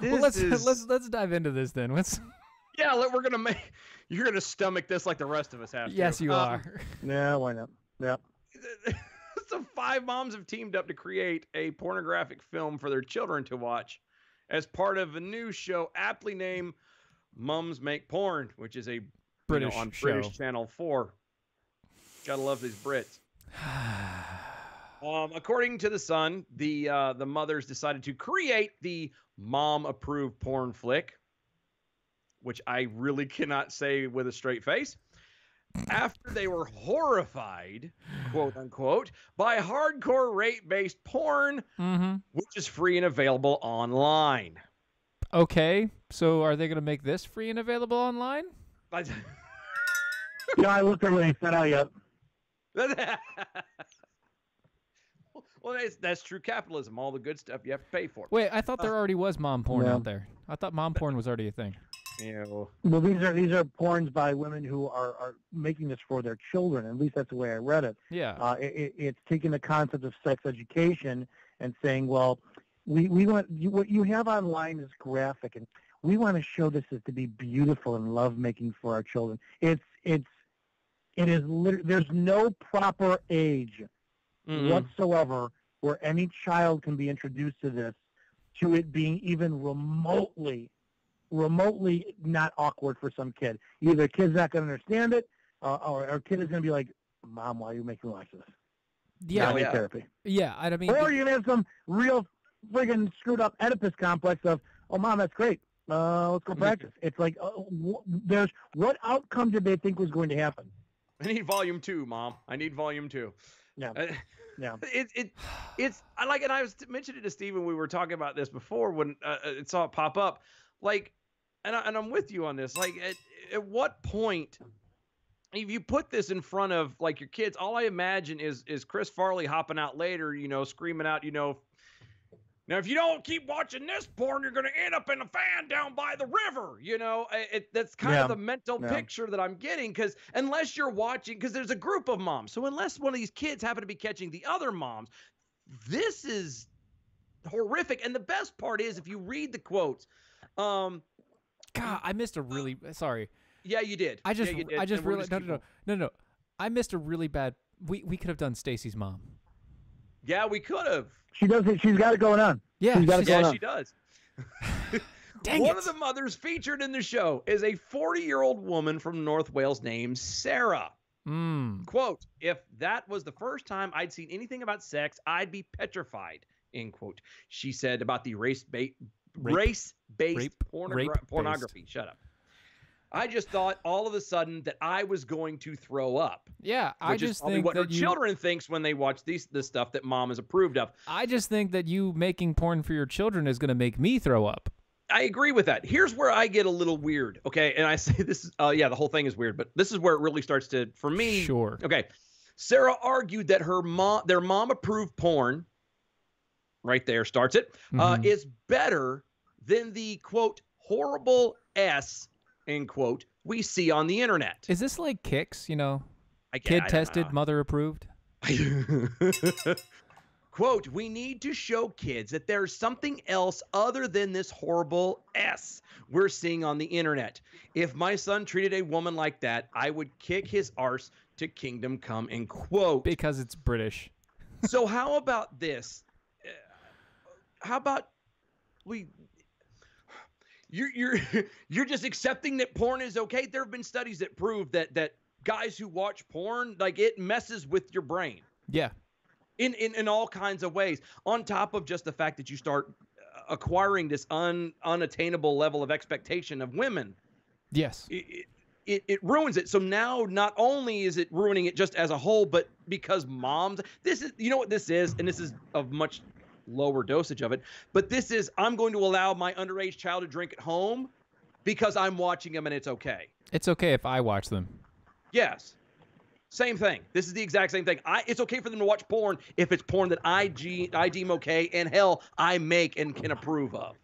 [SPEAKER 3] Let's dive into this then.
[SPEAKER 2] We're gonna make. You're gonna stomach this like the rest of us have to.
[SPEAKER 3] Yes, you are.
[SPEAKER 4] Yeah, why not? Yeah.
[SPEAKER 2] So 5 moms have teamed up to create a pornographic film for their children to watch as part of a new show aptly named Mums Make Porn, which is a
[SPEAKER 3] British
[SPEAKER 2] on
[SPEAKER 3] show.
[SPEAKER 2] British Channel 4. Gotta love these Brits. According to The Sun, the mothers decided to create the mom-approved porn flick, which I really cannot say with a straight face, after they were horrified, quote unquote, by hardcore rape-based porn, which is free and available online.
[SPEAKER 3] Okay, so are they going to make this free and available online?
[SPEAKER 4] Yeah, I looked at what they said out yet.
[SPEAKER 2] Well, that's true capitalism. All the good stuff you have to pay for.
[SPEAKER 3] Wait, I thought there already was mom porn out there. I thought mom porn was already a thing.
[SPEAKER 2] Ew.
[SPEAKER 4] Well, these are porns by women who are making this for their children. At least that's the way I read it.
[SPEAKER 3] Yeah.
[SPEAKER 4] It's taking the concept of sex education and saying, well, we want what you have online is graphic, and we want to show this as to be beautiful and lovemaking for our children. It is there's no proper age whatsoever where any child can be introduced to this, to it being even remotely not awkward for some kid. Either a kid's not going to understand it, or a kid is going to be like, Mom, why are you making me watch this?
[SPEAKER 3] Yeah,
[SPEAKER 4] therapy.
[SPEAKER 3] Yeah, I mean,
[SPEAKER 4] Or you're going to have some real friggin' screwed up Oedipus complex of, oh, Mom, that's great. Let's go practice. It's like, what outcome did they think was going to happen?
[SPEAKER 2] I need volume 2, Mom. I need volume 2.
[SPEAKER 4] Yeah. Yeah.
[SPEAKER 2] It's I like, and I was mentioning it to Steven, we were talking about this before when it saw it pop up. Like, and I'm with you on this. Like, at what point, if you put this in front of like your kids, all I imagine is Chris Farley hopping out later, screaming out, now if you don't keep watching this porn, you're going to end up in a fan down by the river. That's kind of the mental picture that I'm getting, because unless you're watching, because there's a group of moms, so unless one of these kids happen to be catching the other moms, this is horrific. And the best part is, if you read the quotes,
[SPEAKER 3] God, I missed a really sorry.
[SPEAKER 2] Yeah, you did.
[SPEAKER 3] I just realized no. I missed a really bad. We could have done Stacy's mom.
[SPEAKER 2] Yeah, we could have.
[SPEAKER 4] She does it. She's got it going on.
[SPEAKER 3] Yeah,
[SPEAKER 4] she's got it going on.
[SPEAKER 2] She does.
[SPEAKER 3] Dang
[SPEAKER 2] One of the mothers featured in the show is a 40-year-old woman from North Wales named Sarah. Quote, if that was the first time I'd seen anything about sex, I'd be petrified, end quote. She said about the race-based pornography. Shut up. I just thought all of a sudden that I was going to throw up.
[SPEAKER 3] Yeah, I just think
[SPEAKER 2] what
[SPEAKER 3] that
[SPEAKER 2] her children thinks when they watch the stuff that Mom has approved of.
[SPEAKER 3] I just think that you making porn for your children is going to make me throw up.
[SPEAKER 2] I agree with that. Here's where I get a little weird, okay? And I say this is, the whole thing is weird, but this is where it really starts to, for me.
[SPEAKER 3] Sure.
[SPEAKER 2] Okay. Sarah argued that their mom approved porn, right there starts it, is better than the, quote, horrible S, end quote, we see on the internet.
[SPEAKER 3] Is this like Kicks,
[SPEAKER 2] I
[SPEAKER 3] kid tested, mother approved?
[SPEAKER 2] Quote, we need to show kids that there's something else other than this horrible S we're seeing on the internet. If my son treated a woman like that, I would kick his arse to kingdom come, end quote.
[SPEAKER 3] Because it's British.
[SPEAKER 2] So how about this? How about you're just accepting that porn is okay? There have been studies that prove that guys who watch porn, like, it messes with your brain.
[SPEAKER 3] Yeah.
[SPEAKER 2] In all kinds of ways, on top of just the fact that you start acquiring this unattainable level of expectation of women.
[SPEAKER 3] Yes.
[SPEAKER 2] It ruins it. So now not only is it ruining it just as a whole, but because moms, this is, what this is, and this is a much lower dosage of it, but this is, I'm going to allow my underage child to drink at home because I'm watching them and it's okay.
[SPEAKER 3] It's okay if I watch them.
[SPEAKER 2] Yes. Same thing. This is the exact same thing. It's okay for them to watch porn if it's porn that I deem okay, and hell, I make and can approve of.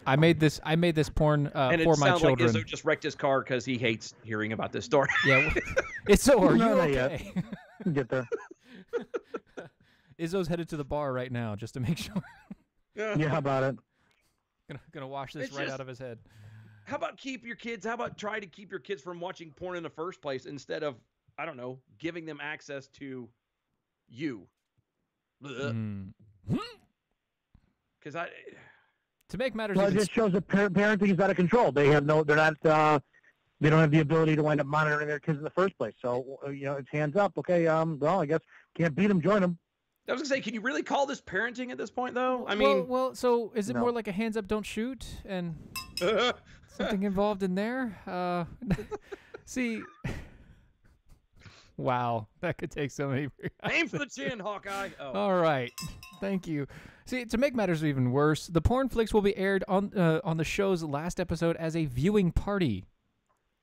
[SPEAKER 3] I made this porn
[SPEAKER 2] and
[SPEAKER 3] for my children.
[SPEAKER 2] And it sounds like Izzo just wrecked his car because he hates hearing about this story.
[SPEAKER 3] Yeah. Izzo, are you okay?
[SPEAKER 4] Yet. Get there.
[SPEAKER 3] Izzo's headed to the bar right now just to make sure.
[SPEAKER 4] Yeah, how about it?
[SPEAKER 3] Gonna wash this out of his head.
[SPEAKER 2] How about try to keep your kids from watching porn in the first place instead of, I don't know, giving them access to you? Because
[SPEAKER 3] to make matters
[SPEAKER 4] it just shows that parenting is out of control. They don't have the ability to wind up monitoring their kids in the first place. So, it's hands up. Okay, well, I guess can't beat them, join them.
[SPEAKER 2] I was gonna say, can you really call this parenting at this point, though? I
[SPEAKER 3] mean, so is it more like a hands up, don't shoot, and something involved in there? See, wow, that could take so many.
[SPEAKER 2] Aim for the chin, Hawkeye. Oh.
[SPEAKER 3] All right, thank you. See, to make matters even worse, the porn flicks will be aired on the show's last episode as a viewing party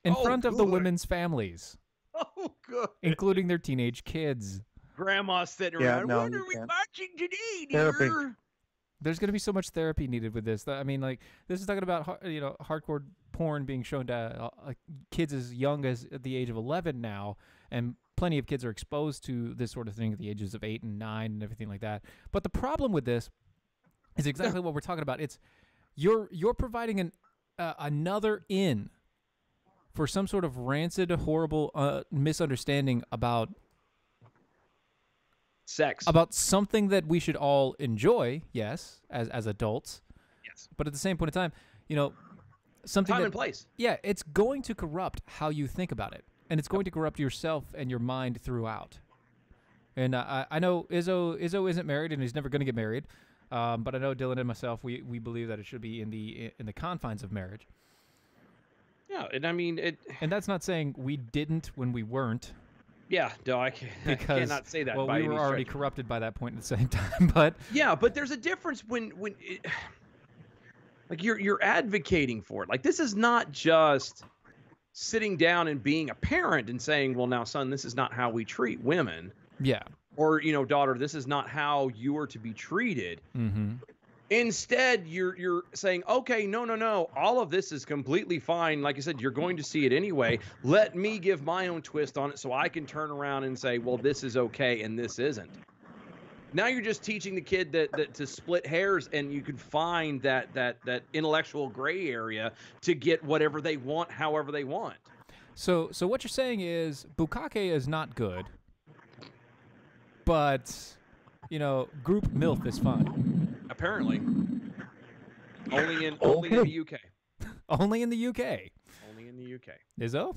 [SPEAKER 3] in front of the women's families.
[SPEAKER 2] Oh, good.
[SPEAKER 3] Including their teenage kids.
[SPEAKER 2] Grandma's sitting around. What are we watching today, dear?
[SPEAKER 3] There's going to be so much therapy needed with this. I mean, like, this is talking about, hardcore porn being shown to kids as young as at the age of 11 now, and plenty of kids are exposed to this sort of thing at the ages of 8 and 9 and everything like that. But the problem with this is exactly what we're talking about. It's you're providing another in for some sort of rancid, horrible misunderstanding about
[SPEAKER 2] sex,
[SPEAKER 3] about something that we should all enjoy, yes, as adults.
[SPEAKER 2] Yes.
[SPEAKER 3] But at the same point in time, something
[SPEAKER 2] time and place.
[SPEAKER 3] Yeah, it's going to corrupt how you think about it, and it's going to corrupt yourself and your mind throughout. And I know Izzo isn't married, and he's never going to get married. But I know Dylan and myself, we believe that it should be in the confines of marriage.
[SPEAKER 2] Yeah, and I mean it.
[SPEAKER 3] And that's not saying we didn't when we weren't.
[SPEAKER 2] Yeah, no, I cannot say that.
[SPEAKER 3] Well,
[SPEAKER 2] by
[SPEAKER 3] we were
[SPEAKER 2] any
[SPEAKER 3] already
[SPEAKER 2] stretch.
[SPEAKER 3] corrupted by that point at the same time. But
[SPEAKER 2] yeah, but there's a difference when like you're advocating for it. Like this is not just sitting down and being a parent and saying, "Well, now, son, this is not how we treat women."
[SPEAKER 3] Yeah.
[SPEAKER 2] Or, daughter, this is not how you are to be treated.
[SPEAKER 3] Mm-hmm.
[SPEAKER 2] Instead, you're saying, okay, no, all of this is completely fine. Like I said, you're going to see it anyway. Let me give my own twist on it so I can turn around and say, well, this is okay and this isn't. Now you're just teaching the kid that to split hairs, and you can find that intellectual gray area to get whatever they want, however they want.
[SPEAKER 3] So what you're saying is bukkake is not good. But, group MILF is fine.
[SPEAKER 2] Apparently. Only in the UK.
[SPEAKER 3] Only in the UK.
[SPEAKER 2] Only in the UK.
[SPEAKER 3] Izzo?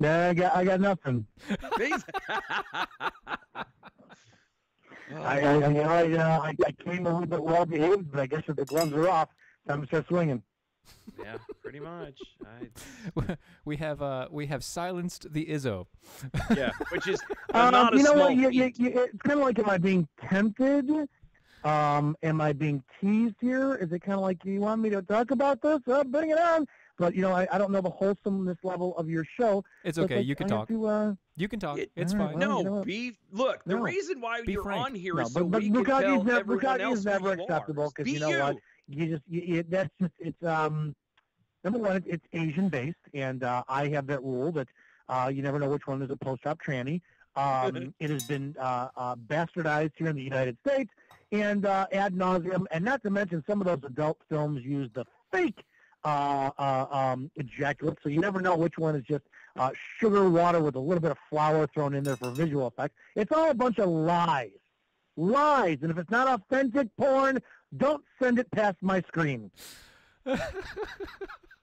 [SPEAKER 4] No, I got nothing. I came a little bit well behaved, but I guess if the gloves are off, time to start swinging.
[SPEAKER 2] Yeah, pretty much.
[SPEAKER 4] We have
[SPEAKER 3] silenced the Izzo.
[SPEAKER 2] Yeah, which is not a
[SPEAKER 4] you know
[SPEAKER 2] small
[SPEAKER 4] what? It's kind of like, am I being tempted? Am I being teased here? Is it kind of like, you want me to talk about this? Bring it on. But, I don't know the wholesomeness level of your show.
[SPEAKER 3] It's okay. You can talk. You can talk. It's fine.
[SPEAKER 2] No, look, the reason why you're
[SPEAKER 3] frank.
[SPEAKER 2] on here is
[SPEAKER 4] but
[SPEAKER 2] we can tell everyone else
[SPEAKER 4] is never
[SPEAKER 2] who you
[SPEAKER 4] acceptable,
[SPEAKER 2] are.
[SPEAKER 4] because you know what? It's number one, it's Asian based, and I have that rule that you never know which one is a post-op tranny. It has been bastardized here in the United States, and ad nauseum, and not to mention some of those adult films use the fake ejaculate, so you never know which one is just sugar water with a little bit of flour thrown in there for visual effect. It's all a bunch of lies. Lies, and if it's not authentic porn, don't send it past my screen.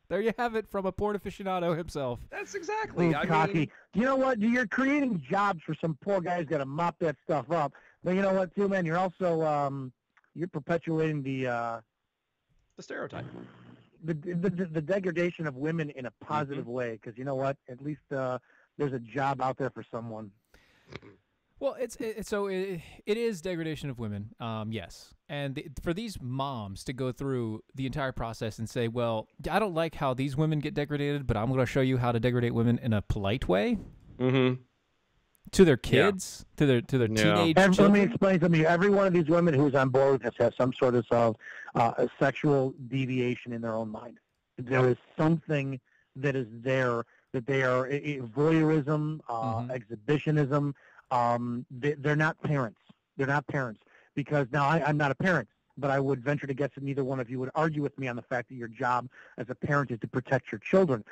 [SPEAKER 3] There you have it from a porn aficionado himself.
[SPEAKER 2] That's exactly.
[SPEAKER 4] Cocky. You know what? You're creating jobs for some poor guys got to mop that stuff up. But you know what, too, man? You're also you're perpetuating the
[SPEAKER 2] stereotype,
[SPEAKER 4] the degradation of women in a positive way. Because you know what? At least there's a job out there for someone.
[SPEAKER 3] Well, it is degradation of women, yes. And for these moms to go through the entire process and say, well, I don't like how these women get degraded, but I'm going to show you how to degrade women in a polite way.
[SPEAKER 2] Mm-hmm.
[SPEAKER 3] To their kids, to their teenage children.
[SPEAKER 4] Let me explain something. Every one of these women who's on board with this has some sort of a sexual deviation in their own mind. There is something that is there, that they are voyeurism, exhibitionism. They're not parents. They're not parents. Because now I'm not a parent, but I would venture to guess that neither one of you would argue with me on the fact that your job as a parent is to protect your children.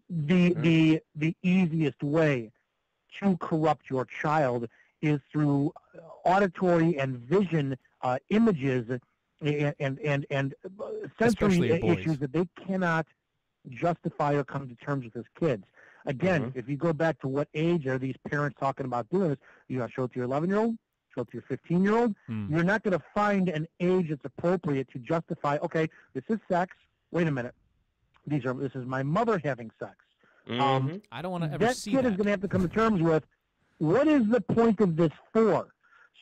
[SPEAKER 4] The easiest way to corrupt your child is through auditory and vision images and sensory issues that they cannot justify or come to terms with as kids. Again, if you go back to what age are these parents talking about doing this, you got to show it to your 11-year-old, show it to your 15-year-old. You're not going to find an age that's appropriate to justify, okay, this is sex. Wait a minute. This is my mother having sex.
[SPEAKER 3] I don't want to ever see that.
[SPEAKER 4] That kid is going to have to come to terms with, what is the point of this for?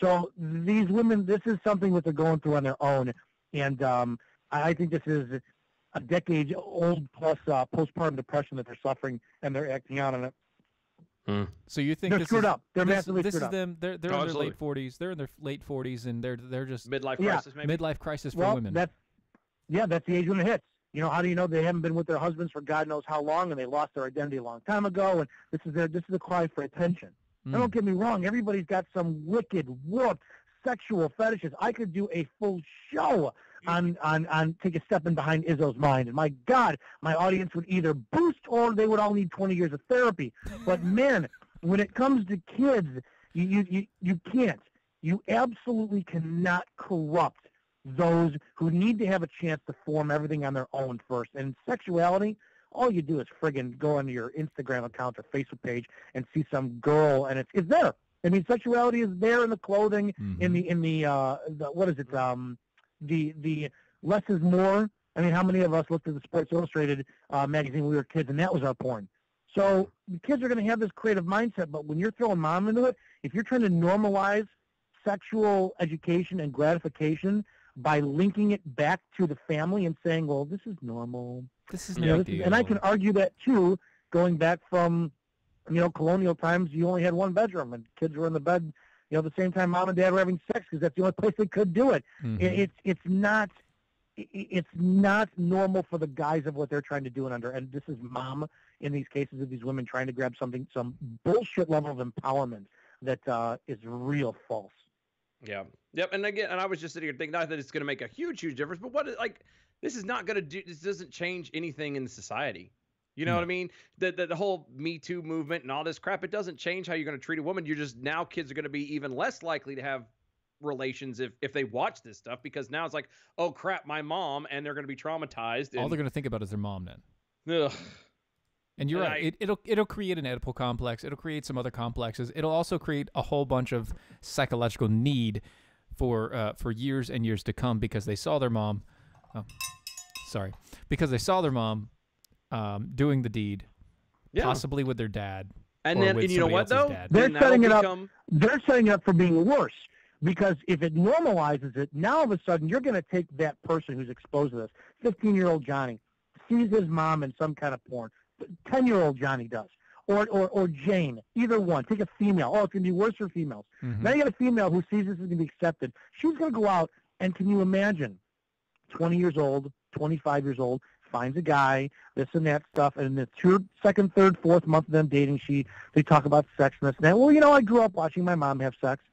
[SPEAKER 4] So these women, this is something that they're going through on their own. And I think this is a decade-old plus postpartum depression that they're suffering, and they're acting out on it.
[SPEAKER 3] So you think
[SPEAKER 4] they're screwed up? They're massively screwed up.
[SPEAKER 3] This is them. They're in their late 40s. They're in their late 40s, and they're just
[SPEAKER 2] midlife crisis. Maybe
[SPEAKER 3] midlife crisis for women.
[SPEAKER 4] That's the age when it hits. You know, how do you know they haven't been with their husbands for God knows how long, and they lost their identity a long time ago? And this is a cry for attention. Now, don't get me wrong. Everybody's got some wicked, warped, sexual fetishes. I could do a full show on take a step in behind Izzo's mind. And my God, my audience would either boost or they would all need 20 years of therapy. But man, when it comes to kids, you can't. You absolutely cannot corrupt those who need to have a chance to form everything on their own first. And sexuality, all you do is friggin' go onto your Instagram account or Facebook page and see some girl, and it's there. I mean, sexuality is there in the clothing, in the what is it? The less is more. I mean, how many of us looked at the Sports Illustrated magazine when we were kids, and that was our porn? So the kids are going to have this creative mindset, but when you're throwing mom into it, if you're trying to normalize sexual education and gratification by linking it back to the family and saying, well, this is normal.
[SPEAKER 3] This is no deal.
[SPEAKER 4] And I can argue that, too, going back from, colonial times, you only had one bedroom, and kids were in the bed, the same time mom and dad were having sex because that's the only place they could do it. It's not normal for the guise of what they're trying to do and this is mom in these cases of these women trying to grab some bullshit level of empowerment that is real false.
[SPEAKER 2] Yeah. Yep. And again, I was just sitting here thinking, not that it's going to make a huge difference, but this is not going to do, this doesn't change anything in society. You know what I mean? The whole Me Too movement and all this crap, it doesn't change how you're going to treat a woman. You're just, now kids are going to be even less likely to have relations if they watch this stuff, because now it's like, oh crap, my mom, and they're going to be traumatized.
[SPEAKER 3] All they're going to think about is their mom then.
[SPEAKER 2] Ugh.
[SPEAKER 3] And you're right. It'll create an Oedipal complex. It'll create some other complexes. It'll also create a whole bunch of psychological need for years and years to come because they saw their mom. Because they saw their mom doing the deed, possibly with their dad. And you know what though?
[SPEAKER 4] They're setting it up. They're setting it up for being worse. Because if it normalizes it, now all of a sudden you're going to take that person who's exposed to this, 15-year-old Johnny, sees his mom in some kind of porn. 10-year-old Johnny does, or Jane, either one. Take a female. Oh, it's going to be worse for females. Now you got a female who sees this is going to be accepted. She's going to go out, and can you imagine, 20 years old, 25 years old, finds a guy, this and that stuff, and in the second, third, fourth month of them dating, they talk about sex and this and that. Well, I grew up watching my mom have sex.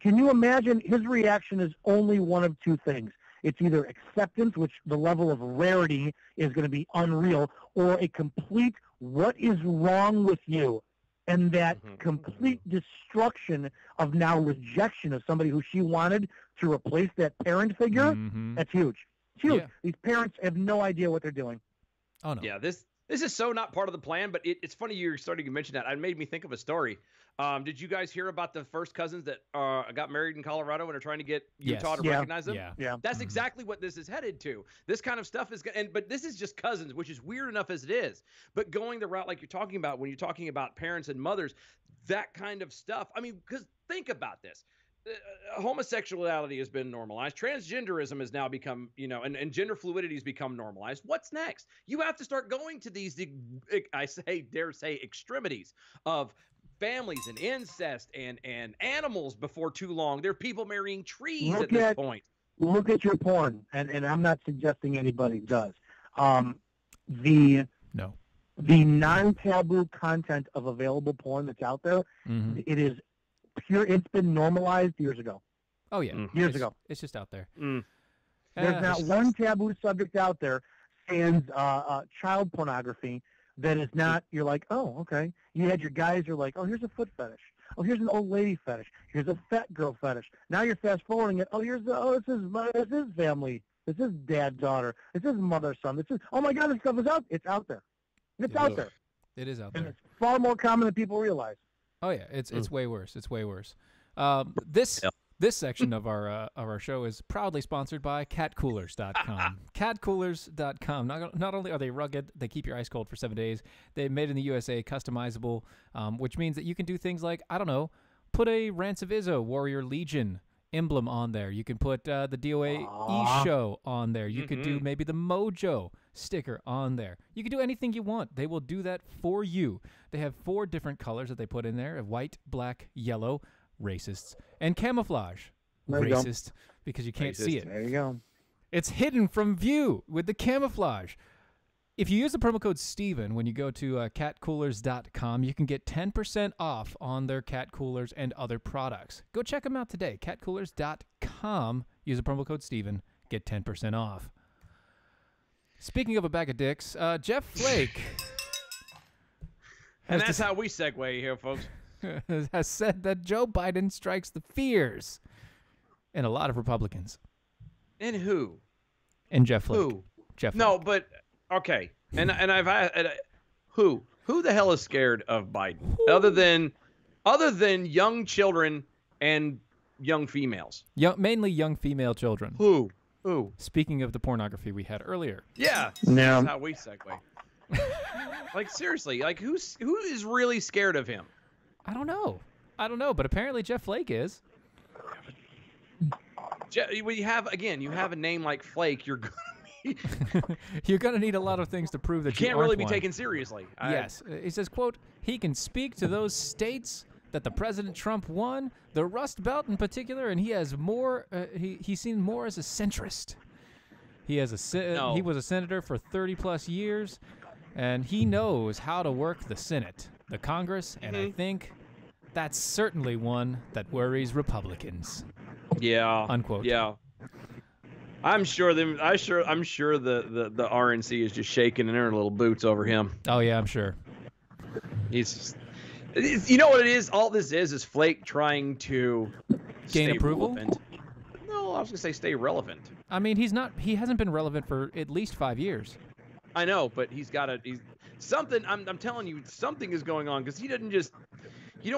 [SPEAKER 4] Can you imagine his reaction is only one of two things. It's either acceptance, which the level of rarity is going to be unreal, or a complete, what is wrong with you? And that complete destruction of now rejection of somebody who she wanted to replace that parent figure, that's huge. It's huge. Yeah. These parents have no idea what they're doing.
[SPEAKER 3] Oh, no.
[SPEAKER 2] Yeah, this is so not part of the plan, but it's funny you're starting to mention that. It made me think of a story. Did you guys hear about the first cousins that got married in Colorado and are trying to get Utah to recognize them?
[SPEAKER 3] Yeah.
[SPEAKER 2] That's exactly what this is headed to. This kind of stuff is, but this is just cousins, which is weird enough as it is. But going the route like you're talking about, when you're talking about parents and mothers, that kind of stuff. I mean, because think about this. Homosexuality has been normalized. Transgenderism has now become, and gender fluidity has become normalized. What's next? You have to start going to these, dare say, extremities of families and incest and animals before too long. There are people marrying trees at this point.
[SPEAKER 4] Look at your porn, and I'm not suggesting anybody does. The non-taboo content of available porn that's out there, it is pure. It's been normalized years ago.
[SPEAKER 3] Oh yeah,
[SPEAKER 4] years ago.
[SPEAKER 3] It's just out there.
[SPEAKER 4] There's not one taboo subject out there, sans child pornography, that is not. You're like, oh, okay. You had your guys. You're like, oh, here's a foot fetish. Oh, here's an old lady fetish. Here's a fat girl fetish. Now you're fast forwarding it. Oh, this is family. This is dad daughter. This is mother son. This is. Oh my God, this stuff is out. It's out there. It's out there.
[SPEAKER 3] It is out
[SPEAKER 4] and
[SPEAKER 3] there.
[SPEAKER 4] It's far more common than people realize.
[SPEAKER 3] Oh yeah, it's way worse. It's way worse. This section of our show is proudly sponsored by catcoolers.com. Catcoolers.com. Not only are they rugged, they keep your ice cold for 7 days. They're made in the USA, customizable, which means that you can do things like, I don't know, put a Rants of Izzo Warrior Legion emblem on there. You can put the DOA show on there. You could do maybe the Mojo sticker on there. You can do anything you want. They will do that for you. They have 4 different colors that they put in there: white, black, yellow, racists, and camouflage, racist, because you can't see it.
[SPEAKER 4] There you go.
[SPEAKER 3] It's hidden from view with the camouflage. If you use the promo code Steven when you go to catcoolers.com, you can get 10% off on their cat coolers and other products. Go check them out today. Catcoolers.com. Use the promo code Steven. Get 10% off. Speaking of a bag of dicks, Jeff Flake.
[SPEAKER 2] And that's how we segue here, folks.
[SPEAKER 3] Has said that Joe Biden strikes the fears in a lot of Republicans.
[SPEAKER 2] And who?
[SPEAKER 3] And Jeff Flake.
[SPEAKER 2] Who?
[SPEAKER 3] Jeff Flake.
[SPEAKER 2] No, but okay. And I've who the hell is scared of Biden other than young children and young females?
[SPEAKER 3] Mainly young female children.
[SPEAKER 2] Who?
[SPEAKER 3] Speaking of the pornography we had earlier.
[SPEAKER 2] Yeah. That's how we segue. Like seriously, like who is really scared of him?
[SPEAKER 3] I don't know, but apparently Jeff Flake is.
[SPEAKER 2] When you have a name like Flake, you're
[SPEAKER 3] gonna need a lot of things to prove that you
[SPEAKER 2] can't really be
[SPEAKER 3] one.
[SPEAKER 2] taken seriously.
[SPEAKER 3] Yes, he says, "quote He can speak to those states that the President Trump won, the Rust Belt in particular, and he has more. He's seen more as a centrist. He was a senator for 30+ years, and he knows how to work the Senate, the Congress, and I think that's certainly one that worries Republicans."
[SPEAKER 2] Yeah.
[SPEAKER 3] Unquote.
[SPEAKER 2] Yeah. I'm sure the RNC is just shaking in their little boots over him.
[SPEAKER 3] Oh yeah, I'm sure.
[SPEAKER 2] You know what it is? All this is Flake trying to
[SPEAKER 3] gain approval.
[SPEAKER 2] Relevant. No, I was gonna say stay relevant.
[SPEAKER 3] I mean, he hasn't been relevant for at least 5 years.
[SPEAKER 2] I know, but he's something. I'm telling you, something is going on because you don't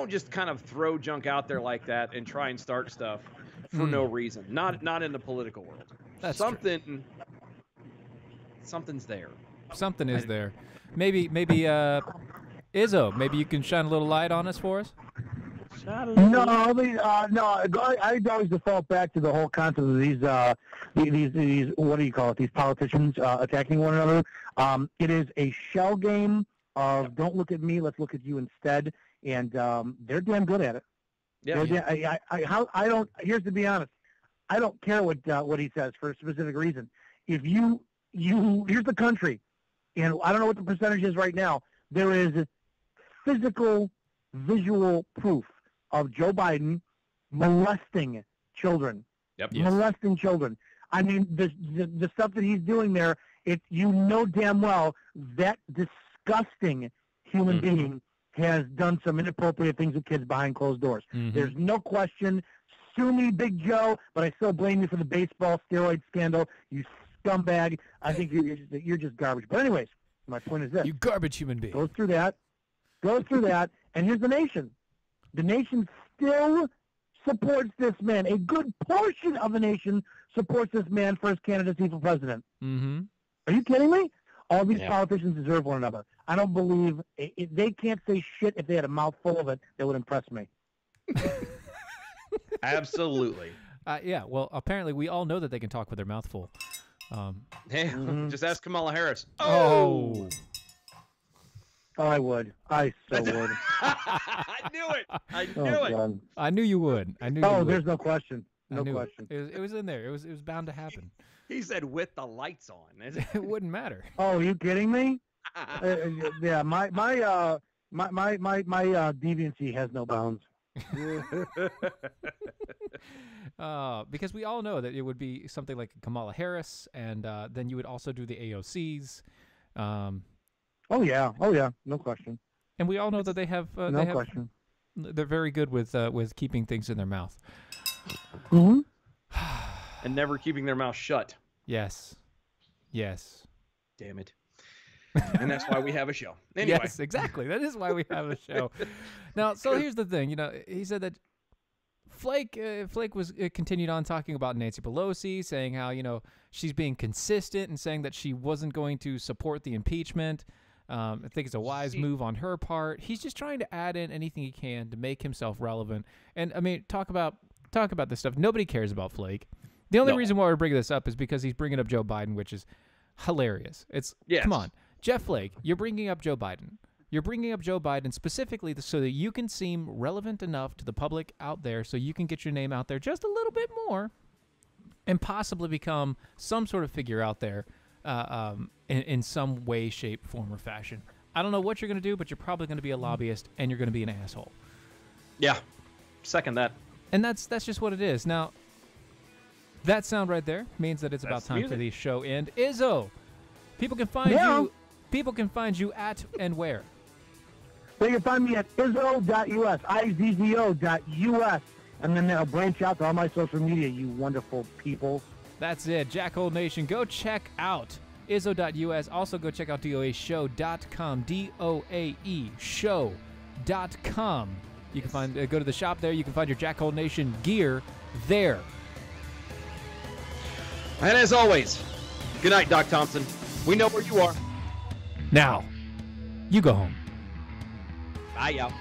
[SPEAKER 2] just kind of throw junk out there like that and try and start stuff for no reason. Not in the political world.
[SPEAKER 3] That's
[SPEAKER 2] something's there.
[SPEAKER 3] Something is there. Maybe Izzo, maybe you can shine a little light on us for us.
[SPEAKER 4] No, I mean, no. I always default back to the whole concept of these what do you call it? These politicians attacking one another. It is a shell game of don't look at me, let's look at you instead, and they're damn good at it. Yeah. I don't. Here's to be honest. I don't care what he says for a specific reason. If here's the country, and I don't know what the percentage is right now. There is physical, visual proof of Joe Biden molesting children.
[SPEAKER 2] Yep.
[SPEAKER 3] Yes.
[SPEAKER 4] Molesting children. I mean, the stuff that he's doing there. Damn well that disgusting human being has done some inappropriate things with kids behind closed doors. There's no question. Sue me, Big Joe, but I still blame you for the baseball steroid scandal. You scumbag. I think you're just garbage. But anyways, my point is this.
[SPEAKER 3] You garbage human being.
[SPEAKER 4] Goes through that, and here's the nation. The nation still supports this man. A good portion of the nation supports this man for his candidacy for president. Are you kidding me? All these politicians deserve one another. I don't believe they can't say shit if they had a mouthful of it that would impress me.
[SPEAKER 2] Absolutely.
[SPEAKER 3] Yeah, well, apparently we all know that they can talk with their mouth full.
[SPEAKER 2] Just ask Kamala Harris.
[SPEAKER 3] Oh,
[SPEAKER 4] I would. I so would.
[SPEAKER 2] I knew it. I knew it.
[SPEAKER 4] God.
[SPEAKER 3] I knew you would. I knew.
[SPEAKER 4] There's no question. No
[SPEAKER 3] knew
[SPEAKER 4] question.
[SPEAKER 3] It was in there. It was bound to happen.
[SPEAKER 2] He said with the lights on.
[SPEAKER 3] It wouldn't matter.
[SPEAKER 4] Oh, are you kidding me? Yeah, my deviancy has no bounds.
[SPEAKER 3] Because we all know that it would be something like Kamala Harris, and then you would also do the AOCs.
[SPEAKER 4] Oh yeah, no question.
[SPEAKER 3] And we all know that they have
[SPEAKER 4] no question.
[SPEAKER 3] They're very good with keeping things in their mouth.
[SPEAKER 4] And
[SPEAKER 2] never keeping their mouth shut.
[SPEAKER 3] Yes.
[SPEAKER 2] Damn it. And that's why we have a show. Anyway.
[SPEAKER 3] Yes, exactly. That is why we have a show. Now, so here's the thing. He said that Flake was continued on talking about Nancy Pelosi, saying how she's being consistent and saying that she wasn't going to support the impeachment. I think it's a wise move on her part. He's just trying to add in anything he can to make himself relevant. And I mean, talk about this stuff. Nobody cares about Flake. The only reason why we're bringing this up is because he's bringing up Joe Biden, which is hilarious. Come on, Jeff Flake, you're bringing up Joe Biden. You're bringing up Joe Biden specifically so that you can seem relevant enough to the public out there, so you can get your name out there just a little bit more, and possibly become some sort of figure out there in some way, shape, form, or fashion. I don't know what you're going to do, but you're probably going to be a lobbyist, and you're going to be an asshole.
[SPEAKER 2] Yeah, second that.
[SPEAKER 3] And that's just what it is. Now, that sound right there means that it's about time
[SPEAKER 2] music.
[SPEAKER 3] for the show end. Izzo, people can find you. People can find you at and where.
[SPEAKER 4] They can find me at izzo.us, izzo.us, and then they'll branch out to all my social media, you wonderful people.
[SPEAKER 3] That's it. Jackhole Nation, go check out izzo.us. Also, go check out doaeshow.com, DOAE show.com. You can find go to the shop there. You can find your Jackhole Nation gear there.
[SPEAKER 2] And as always, good night, Doc Thompson. We know where you are.
[SPEAKER 3] Now, you go home.
[SPEAKER 2] Bye, y'all.